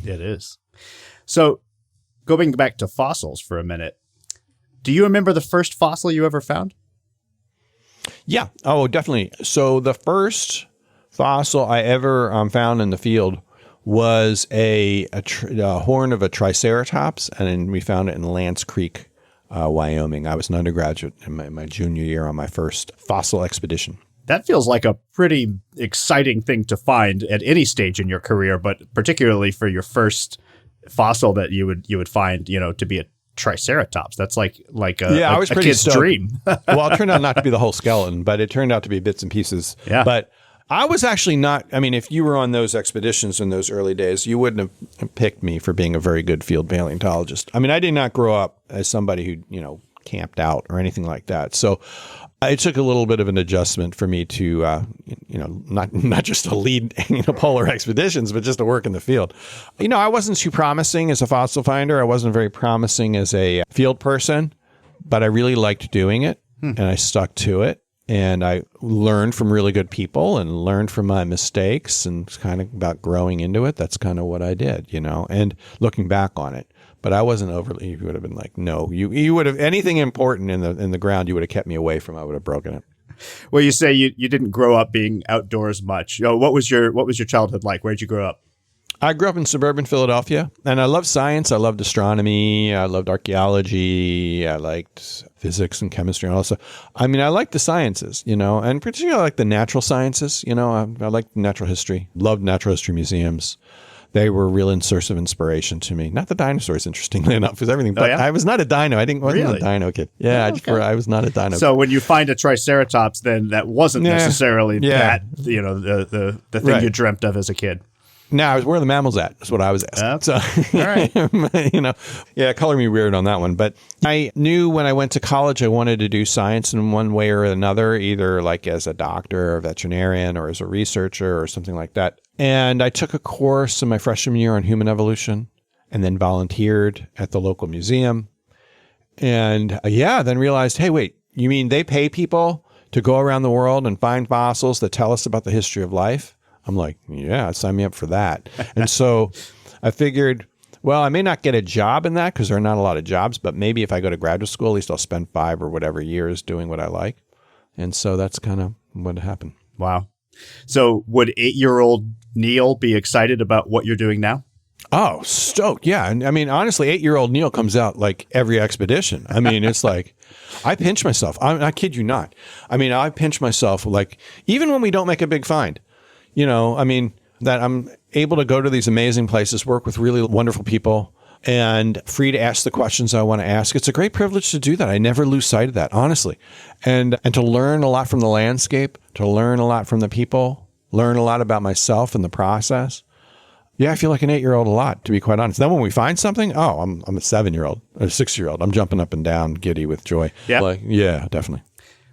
It is. So going back to fossils for a minute, do you remember the first fossil you ever found? Yeah. Oh, definitely. So the first fossil I ever found in the field was a horn of a triceratops, and we found it in Lance Creek, Wyoming. I was an undergraduate in my junior year on my first fossil expedition. That feels like a pretty exciting thing to find at any stage in your career, but particularly for your first fossil that you would find, to be a triceratops. That's like I was a pretty kid's stoked. dream. Well, it turned out not to be the whole skeleton, but it turned out to be bits and pieces. Yeah. But I was actually not, if you were on those expeditions in those early days, you wouldn't have picked me for being a very good field paleontologist. I did not grow up as somebody who, camped out or anything like that. So it took a little bit of an adjustment for me to, not just to lead, polar expeditions, but just to work in the field. I wasn't too promising as a fossil finder. I wasn't very promising as a field person, but I really liked doing it and I stuck to it. And I learned from really good people and learned from my mistakes and it's kind of about growing into it. That's kind of what I did, and looking back on it. But I wasn't overly, you would have been like, no, you would have, anything important in the ground, you would have kept me away from, I would have broken it. Well, you say you didn't grow up being outdoors much. What was your childhood like? Where'd you grow up? I grew up in suburban Philadelphia, and I loved science. I loved astronomy. I loved archaeology. I liked physics and chemistry and all that stuff. I liked the sciences, and particularly I liked the natural sciences. I liked natural history. Loved natural history museums. They were a real source of inspiration to me. Not the dinosaurs, interestingly enough, because everything. But I was not a dino. Wasn't a dino kid. Yeah, I was not a dino. So when you find a triceratops, then that wasn't necessarily that the thing you dreamt of as a kid. No, I was where are the mammals at? That's what I was asking. So, all right. Color me weird on that one. But I knew when I went to college, I wanted to do science in one way or another, either like as a doctor or a veterinarian or as a researcher or something like that. And I took a course in my freshman year on human evolution and then volunteered at the local museum. And then realized, hey, wait, you mean they pay people to go around the world and find fossils that tell us about the history of life? I'm like, yeah, sign me up for that. And so I figured, well, I may not get a job in that because there are not a lot of jobs, but maybe if I go to graduate school, at least I'll spend 5 or whatever years doing what I like. And so that's kind of what happened. Wow. So would 8-year-old Neil be excited about what you're doing now? Oh, stoked. Yeah. And honestly, 8-year-old Neil comes out like every expedition. It's like, I pinch myself. I kid you not. I pinch myself like, even when we don't make a big find. That I'm able to go to these amazing places, work with really wonderful people, and free to ask the questions I want to ask. It's a great privilege to do that. I never lose sight of that, honestly. And to learn a lot from the landscape, to learn a lot from the people, learn a lot about myself in the process. Yeah, I feel like an 8-year-old a lot, to be quite honest. Then when we find something, I'm a 7-year-old, or a 6-year-old. I'm jumping up and down, giddy with joy. Yeah, yeah, definitely.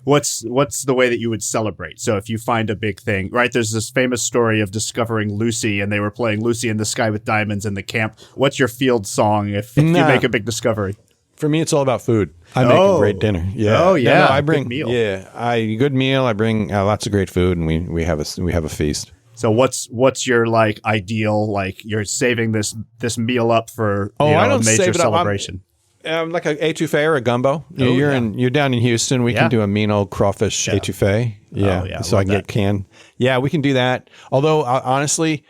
What's the way that you would celebrate? So if you find a big thing, right? There's this famous story of discovering Lucy, and they were playing Lucy in the Sky with Diamonds in the camp. What's your field song if you make a big discovery? For me, it's all about food. I make a great dinner. Yeah. Oh yeah. I bring good meal. Yeah. Good meal. I bring lots of great food, and we have a feast. So what's your ideal, you're saving this meal up for I don't a major save it celebration? Like a etouffee or a gumbo. You're down in Houston. We can do a mean old crawfish etouffee. Yeah. So I can get canned. Yeah, we can do that. Although honestly,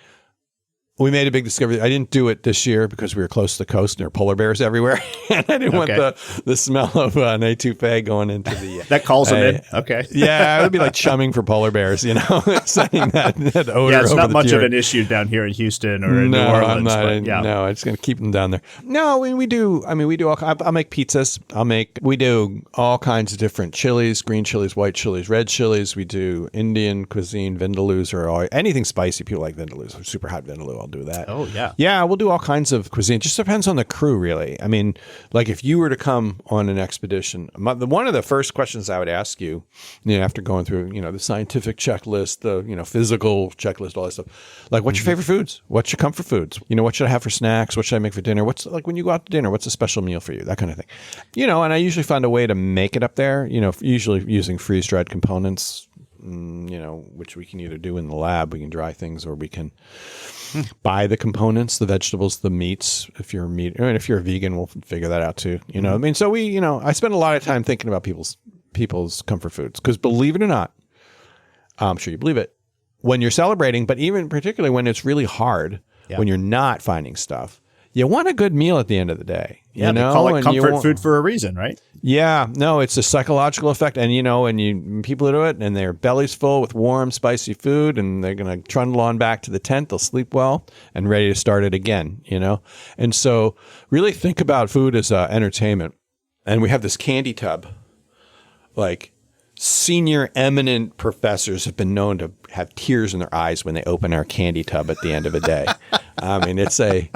we made a big discovery. I didn't do it this year because we were close to the coast and there are polar bears everywhere. And I didn't want the smell of an etouffee going into the... that calls them in? Okay. Yeah, it would be like chumming for polar bears, sending that odor. Yeah, it's over not much tier. of an issue down here in Houston or in New Orleans. No, I'm just going to keep them down there. No, we do all... I'll make pizzas. We do all kinds of different chilies, green chilies, white chilies, red chilies. We do Indian cuisine, vindaloos, or anything spicy. People like vindaloos, super hot vindaloo. I'll do that. Oh, yeah. Yeah, we'll do all kinds of cuisine. It just depends on the crew, really. I mean, like if you were to come on an expedition, one of the first questions I would ask you, after going through, the scientific checklist, the, physical checklist, all that stuff, like what's your favorite foods? What's your comfort foods? What should I have for snacks? What should I make for dinner? What's like when you go out to dinner, what's a special meal for you? That kind of thing. And I usually find a way to make it up there, usually using freeze-dried components, which we can either do in the lab, we can dry things, or we can buy the components, the vegetables, the meats. If you're if you're a vegan, we'll figure that out too. So I spend a lot of time thinking about people's comfort foods, because believe it or not, I'm sure you believe it, when you're celebrating, but even particularly when it's really hard, when you're not finding stuff, you want a good meal at the end of the day. They call it comfort food for a reason, right? Yeah, no, it's a psychological effect. And, people do it and their belly's full with warm, spicy food, and they're going to trundle on back to the tent. They'll sleep well and ready to start it again, And so really think about food as entertainment. And we have this candy tub, like senior eminent professors have been known to have tears in their eyes when they open our candy tub at the end of a day. I mean, it's a...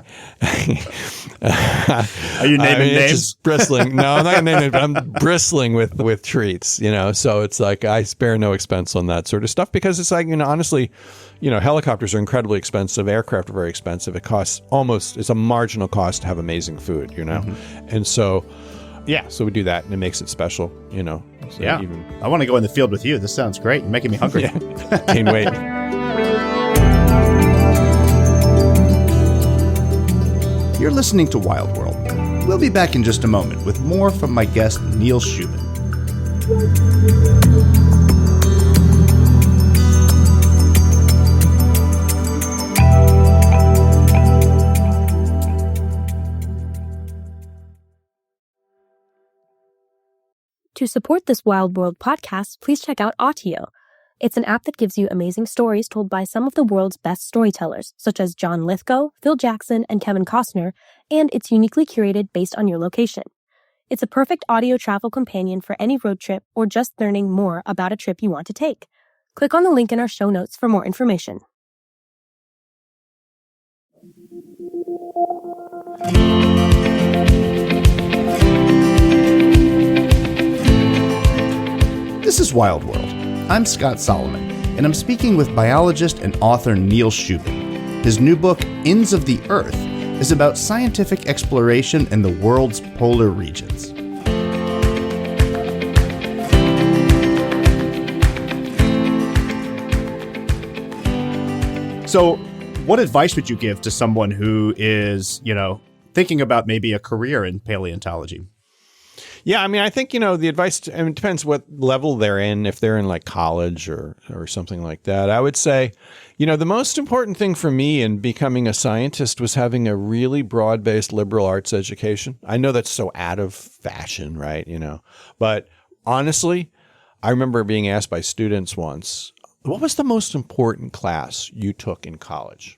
Are you naming names? It's just bristling. No, I'm not going to name it, but I'm bristling with treats, So it's like I spare no expense on that sort of stuff, because it's like, honestly, helicopters are incredibly expensive. Aircraft are very expensive. It costs it's a marginal cost to have amazing food, And so... yeah, so we do that, and it makes it special, So I want to go in the field with you. This sounds great. You're making me hungry. Yeah. Can't wait. You're listening to Wild World. We'll be back in just a moment with more from my guest, Neil Shubin. To support this Wild World podcast, please check out Autio. It's an app that gives you amazing stories told by some of the world's best storytellers, such as John Lithgow, Phil Jackson, and Kevin Costner, and it's uniquely curated based on your location. It's a perfect audio travel companion for any road trip or just learning more about a trip you want to take. Click on the link in our show notes for more information. This is Wild World. I'm Scott Solomon, and I'm speaking with biologist and author Neil Shubin. His new book, Ends of the Earth, is about scientific exploration in the world's polar regions. So, what advice would you give to someone who is, thinking about maybe a career in paleontology? Yeah, I mean, I think, the advice, it depends what level they're in, if they're in like college or something like that. I would say, the most important thing for me in becoming a scientist was having a really broad-based liberal arts education. I know that's so out of fashion, right? But honestly, I remember being asked by students once, what was the most important class you took in college?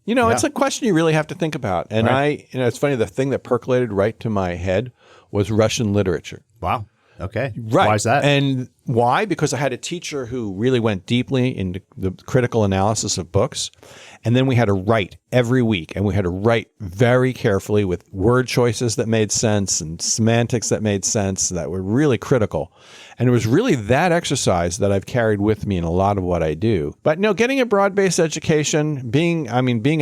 It's a question you really have to think about. And right. It's funny, the thing that percolated right to my head was Russian literature. Wow. Okay. Right. Why is that? And why? Because I had a teacher who really went deeply into the critical analysis of books. And then we had to write every week. And we had to write very carefully with word choices that made sense and semantics that made sense, that were really critical. And it was really that exercise that I've carried with me in a lot of what I do. But getting a broad-based education, being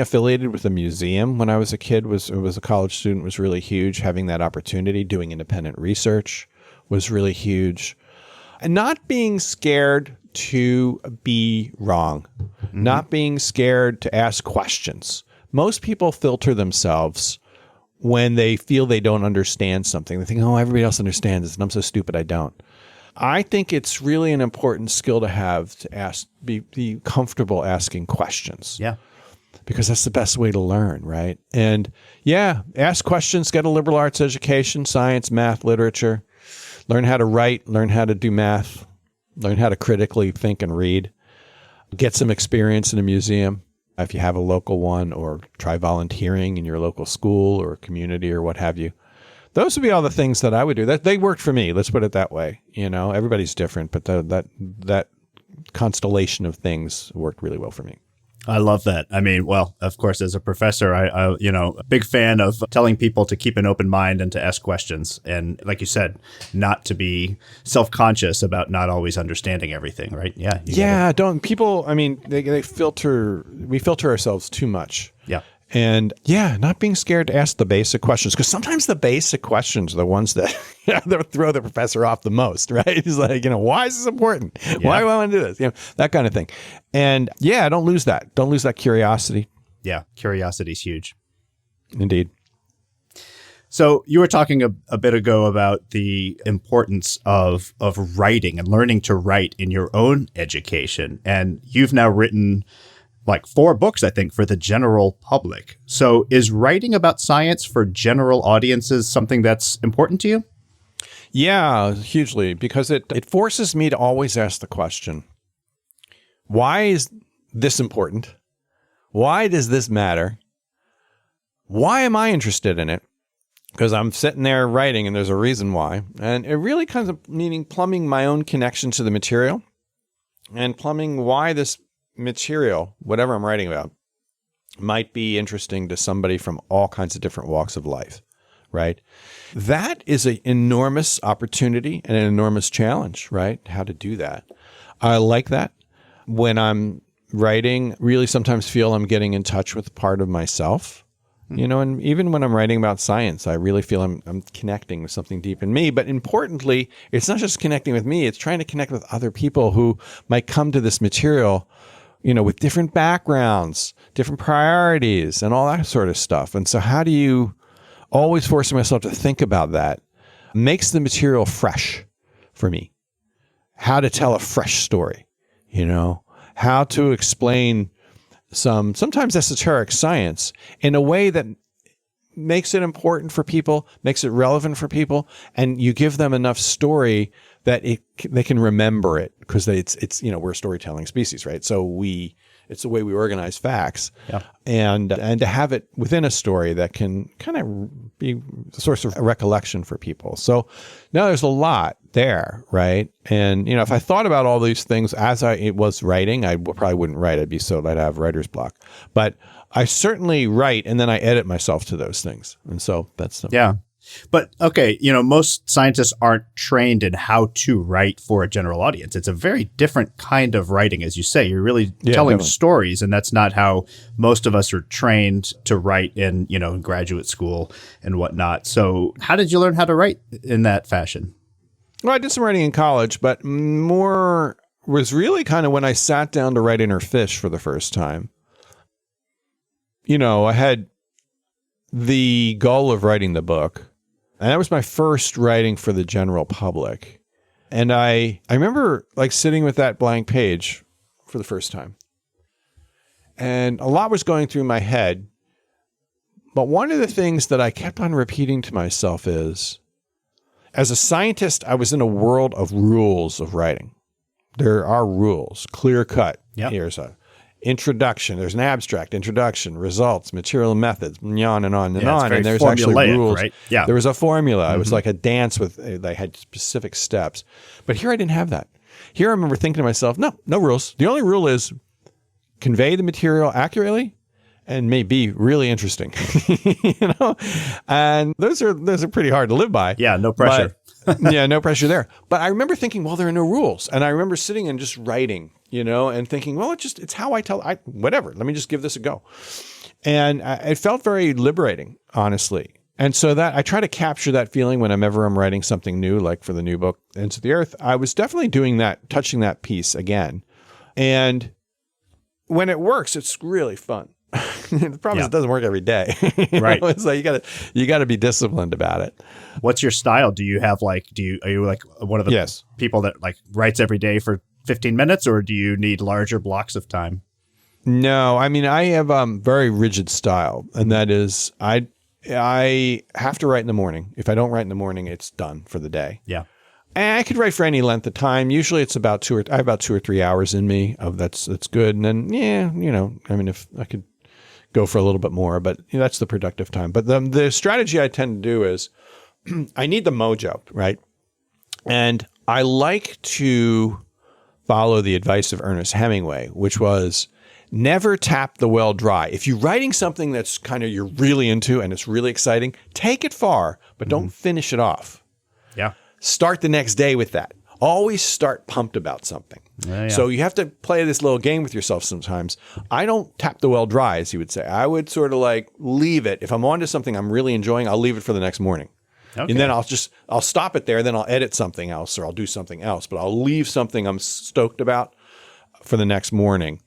affiliated with a museum when I was a kid, was a college student, was really huge. Having that opportunity, doing independent research was really huge. And not being scared to be wrong, not being scared to ask questions. Most people filter themselves when they feel they don't understand something. They think, oh, everybody else understands this, and I'm so stupid I don't. I think it's really an important skill to have, to ask, be comfortable asking questions. Yeah. Because that's the best way to learn, right? And ask questions, get a liberal arts education, science, math, literature, learn how to write, learn how to do math, learn how to critically think and read, get some experience in a museum if you have a local one, or try volunteering in your local school or community or what have you. Those would be all the things that I would do. That they worked for me. Let's put it that way. Everybody's different, but that constellation of things worked really well for me. I love that. I mean, well, of course, as a professor, I a big fan of telling people to keep an open mind and to ask questions. And like you said, not to be self-conscious about not always understanding everything, right? Yeah. Yeah. Don't people, I mean, we filter ourselves too much. Yeah. And yeah, not being scared to ask the basic questions, because sometimes the basic questions are the ones that, that throw the professor off the most, right? He's like, why is this important? Yeah. Why do I want to do this? That kind of thing. And yeah, don't lose that. Don't lose that curiosity. Yeah, curiosity is huge. Indeed. So you were talking a bit ago about the importance of writing and learning to write in your own education. And you've now written like 4 books, I think, for the general public. So is writing about science for general audiences something that's important to you? Yeah, hugely, because it forces me to always ask the question, why is this important? Why does this matter? Why am I interested in it? Because I'm sitting there writing and there's a reason why. And it really comes up meaning plumbing my own connection to the material and plumbing why this material, whatever I'm writing about, might be interesting to somebody from all kinds of different walks of life, right? That is an enormous opportunity and an enormous challenge, right? How to do that. I like that. When I'm writing, really sometimes feel I'm getting in touch with part of myself, and even when I'm writing about science, I really feel I'm connecting with something deep in me. But importantly, it's not just connecting with me, it's trying to connect with other people who might come to this material with different backgrounds, different priorities, and all that sort of stuff. And so how do you always force myself to think about that makes the material fresh for me. How to tell a fresh story, how to explain sometimes esoteric science in a way that makes it important for people, makes it relevant for people, and you give them enough story that they can remember it, because it's we're a storytelling species, right? So it's the way we organize facts, and to have it within a story that can kind of be a source of recollection for people. So now there's a lot there, right? And if I thought about all these things as I was writing, I probably wouldn't write. I'd have writer's block. But I certainly write, and then I edit myself to those things, and so that's yeah. But okay, most scientists aren't trained in how to write for a general audience. It's a very different kind of writing, as you say. You're really telling stories, and that's not how most of us are trained to write in, in graduate school and whatnot. So how did you learn how to write in that fashion? Well, I did some writing in college, but more was really kind of when I sat down to write Inner Fish for the first time. I had the goal of writing the book. And that was my first writing for the general public. And I remember sitting with that blank page for the first time. And a lot was going through my head. But one of the things that I kept on repeating to myself is, as a scientist, I was in a world of rules of writing. There are rules, clear cut. Yep. Here's a introduction. There's an abstract, introduction, results, material, methods, and on and on and on. And there's actually rules. Right? Yeah. There was a formula. It was like a dance with, they had specific steps. But here I didn't have that. Here I remember thinking to myself, no rules. The only rule is convey the material accurately and may be really interesting. And those are pretty hard to live by. Yeah, no pressure. Yeah, no pressure there. But I remember thinking, well, there are no rules. And I remember sitting and just writing, and thinking, well, it's how I tell, whatever, let me just give this a go. And it felt very liberating, honestly. And so that I try to capture that feeling whenever I'm writing something new, like for the new book, Into the Earth. I was definitely doing that, touching that piece again. And when it works, it's really fun. The problem is it doesn't work every day. Right. It's like you got to be disciplined about it. What's your style? Do you have are you like one of the people that writes every day for 15 minutes, or do you need larger blocks of time? No, I mean, I have very rigid style, and that is I have to write in the morning. If I don't write in the morning, it's done for the day. Yeah. And I could write for any length of time. Usually it's about 2 or 3 hours in me of that's good. And then, if I could go for a little bit more, but that's the productive time. But the strategy I tend to do is I need the mojo, right? And I like to follow the advice of Ernest Hemingway, which was never tap the well dry. If you're writing something that's kind of you're really into and it's really exciting, take it far, but don't finish it off. Yeah. Start the next day with that. Always start pumped about something. Yeah. So you have to play this little game with yourself sometimes. I don't tap the well dry, as you would say. I would sort of like leave it. If I'm onto something I'm really enjoying, I'll leave it for the next morning. Okay. And then I'll stop it there. Then I'll edit something else or I'll do something else. But I'll leave something I'm stoked about for the next morning.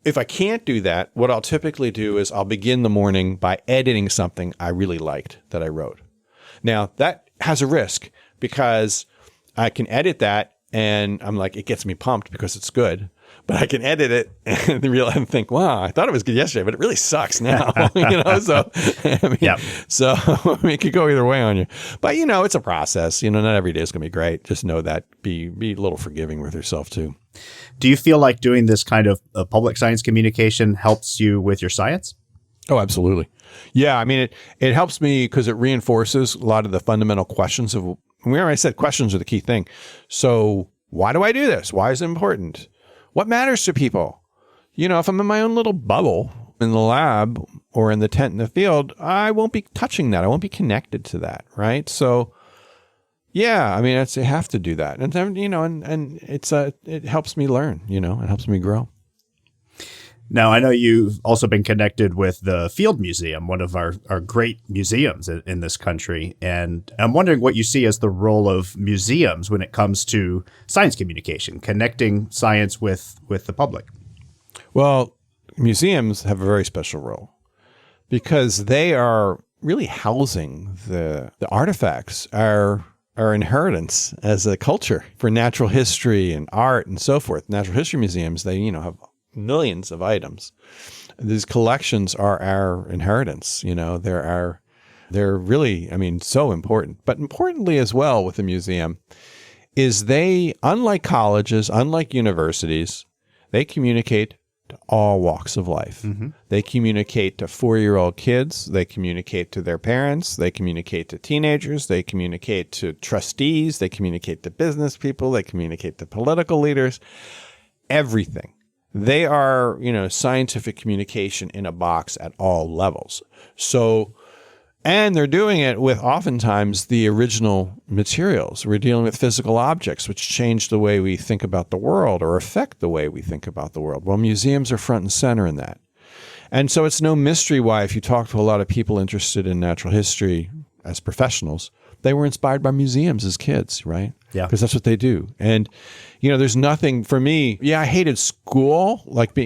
If I can't do that, what I'll typically do is I'll begin the morning by editing something I really liked that I wrote. Now, that has a risk because I can edit that and I'm like, it gets me pumped because it's good. But I can edit it and think, wow, I thought it was good yesterday, but it really sucks now. So it could go either way on you. But, it's a process. Not every day is going to be great. Just know that. Be a little forgiving with yourself, too. Do you feel like doing this kind of public science communication helps you with your science? Oh, absolutely. Yeah, I mean, it helps me because it reinforces a lot of the fundamental questions of, I said questions are the key thing. So why do I do this? Why is it important? What matters to people? If I'm in my own little bubble in the lab or in the tent in the field, I won't be touching that. I won't be connected to that, right? So, yeah, I mean, I have to do that. And then, and it helps me learn, it helps me grow. Now, I know you've also been connected with the Field Museum, one of our great museums in this country. And I'm wondering what you see as the role of museums when it comes to science communication, connecting science with the public. Well, museums have a very special role because they are really housing the artifacts, our inheritance as a culture for natural history and art and so forth. Natural history museums, they, have millions of items. These collections are our inheritance. They're really, so important. But importantly as well with the museum is they, unlike colleges, unlike universities, they communicate to all walks of life. Mm-hmm. They communicate to 4-year-old kids. They communicate to their parents. They communicate to teenagers. They communicate to trustees. They communicate to business people. They communicate to political leaders. Everything. They are, scientific communication in a box at all levels. So, and they're doing it with oftentimes the original materials. We're dealing with physical objects, which change the way we think about the world or affect the way we think about the world. Well, museums are front and center in that. And so it's no mystery why, if you talk to a lot of people interested in natural history as professionals, they were inspired by museums as kids, right? Yeah. Because that's what they do. And, there's nothing for me. Yeah, I hated school,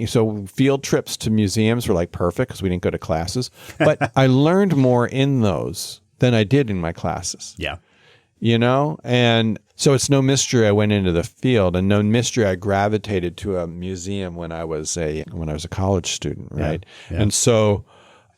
so field trips to museums were like perfect because we didn't go to classes. But I learned more in those than I did in my classes. Yeah. And so it's no mystery I went into the field, and no mystery I gravitated to a museum when I was a college student, right? Yeah. Yeah. And so,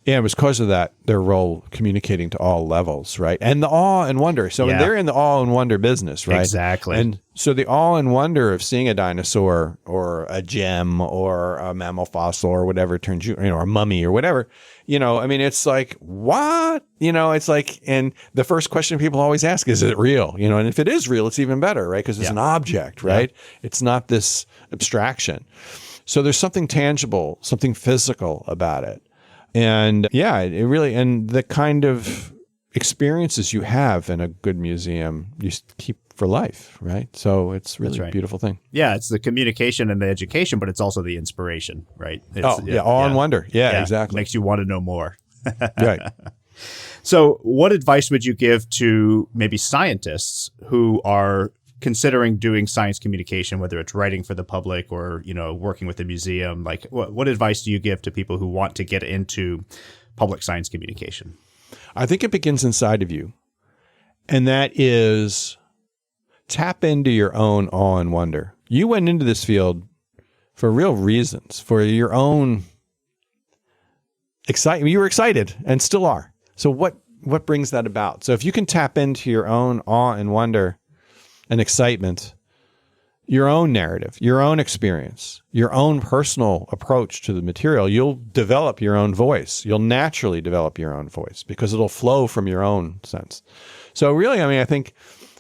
yeah, it was because of that, their role communicating to all levels, right? And the awe and wonder. So they're in the awe and wonder business, right? Exactly. And so the awe and wonder of seeing a dinosaur or a gem or a mammal fossil or whatever turns you, or a mummy or whatever, it's like, what? It's like, and the first question people always ask is it real? And if it is real, it's even better, right? Because it's an object, right? Yeah. It's not this abstraction. So there's something tangible, something physical about it. And yeah, it really, and the kind of experiences you have in a good museum, you keep for life, right? So it's really a beautiful thing. Yeah, it's the communication and the education, but it's also the inspiration, right? Awe and wonder. Yeah, exactly. It makes you want to know more. Right. So what advice would you give to maybe scientists who are considering doing science communication, whether it's writing for the public or, working with a museum? Like what advice do you give to people who want to get into public science communication? I think it begins inside of you. And that is tap into your own awe and wonder. You went into this field for real reasons, for your own excitement. You were excited and still are. So what brings that about? So if you can tap into your own awe and wonder and excitement, your own narrative, your own experience, your own personal approach to the material, you'll develop your own voice. You'll naturally develop your own voice because it'll flow from your own sense. So really, I think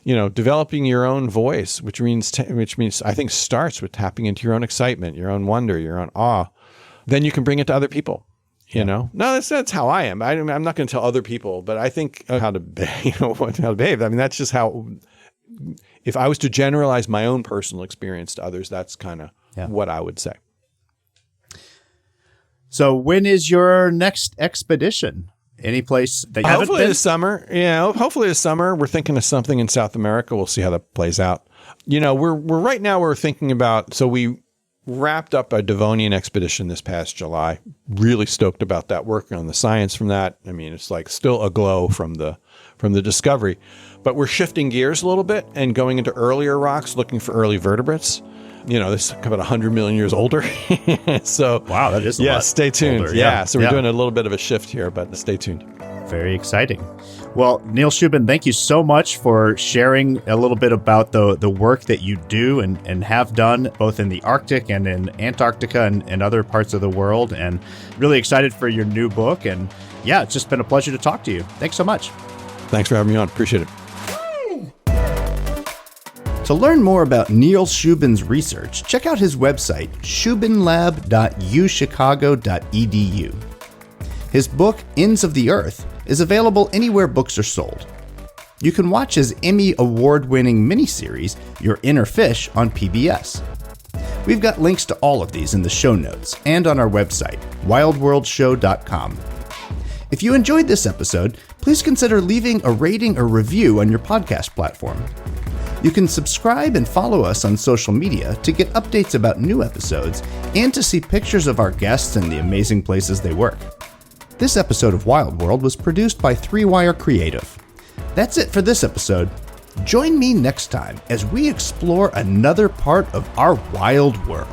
developing your own voice, which means I think starts with tapping into your own excitement, your own wonder, your own awe. Then you can bring it to other people. No, that's how I am. I'm not going to tell other people, but I think how to behave. I mean, that's just how. If I was to generalize my own personal experience to others, that's kind of what I would say. So, when is your next expedition? Any place that you haven't been? This summer. Hopefully this summer. We're thinking of something in South America. We'll see how that plays out. We're right now we're thinking about. So we wrapped up a Devonian expedition this past July. Really stoked about that, working on the science from that. I mean, it's like still aglow from the discovery, but we're shifting gears a little bit and going into earlier rocks, looking for early vertebrates. This is about 100 million years older. So wow, that is a lot stay tuned. older. Yeah. So we're doing a little bit of a shift here, but stay tuned. Very exciting. Well, Neil Shubin, thank you so much for sharing a little bit about the work that you do and have done both in the Arctic and in Antarctica and other parts of the world. And really excited for your new book. And it's just been a pleasure to talk to you. Thanks so much. Thanks for having me on. Appreciate it. To learn more about Neil Shubin's research, check out his website, shubinlab.uchicago.edu. His book, Ends of the Earth, is available anywhere books are sold. You can watch his Emmy award-winning miniseries, Your Inner Fish, on PBS. We've got links to all of these in the show notes and on our website, wildworldshow.com. If you enjoyed this episode, please consider leaving a rating or review on your podcast platform. You can subscribe and follow us on social media to get updates about new episodes and to see pictures of our guests and the amazing places they work. This episode of Wild World was produced by 3Wire Creative. That's it for this episode. Join me next time as we explore another part of our wild world.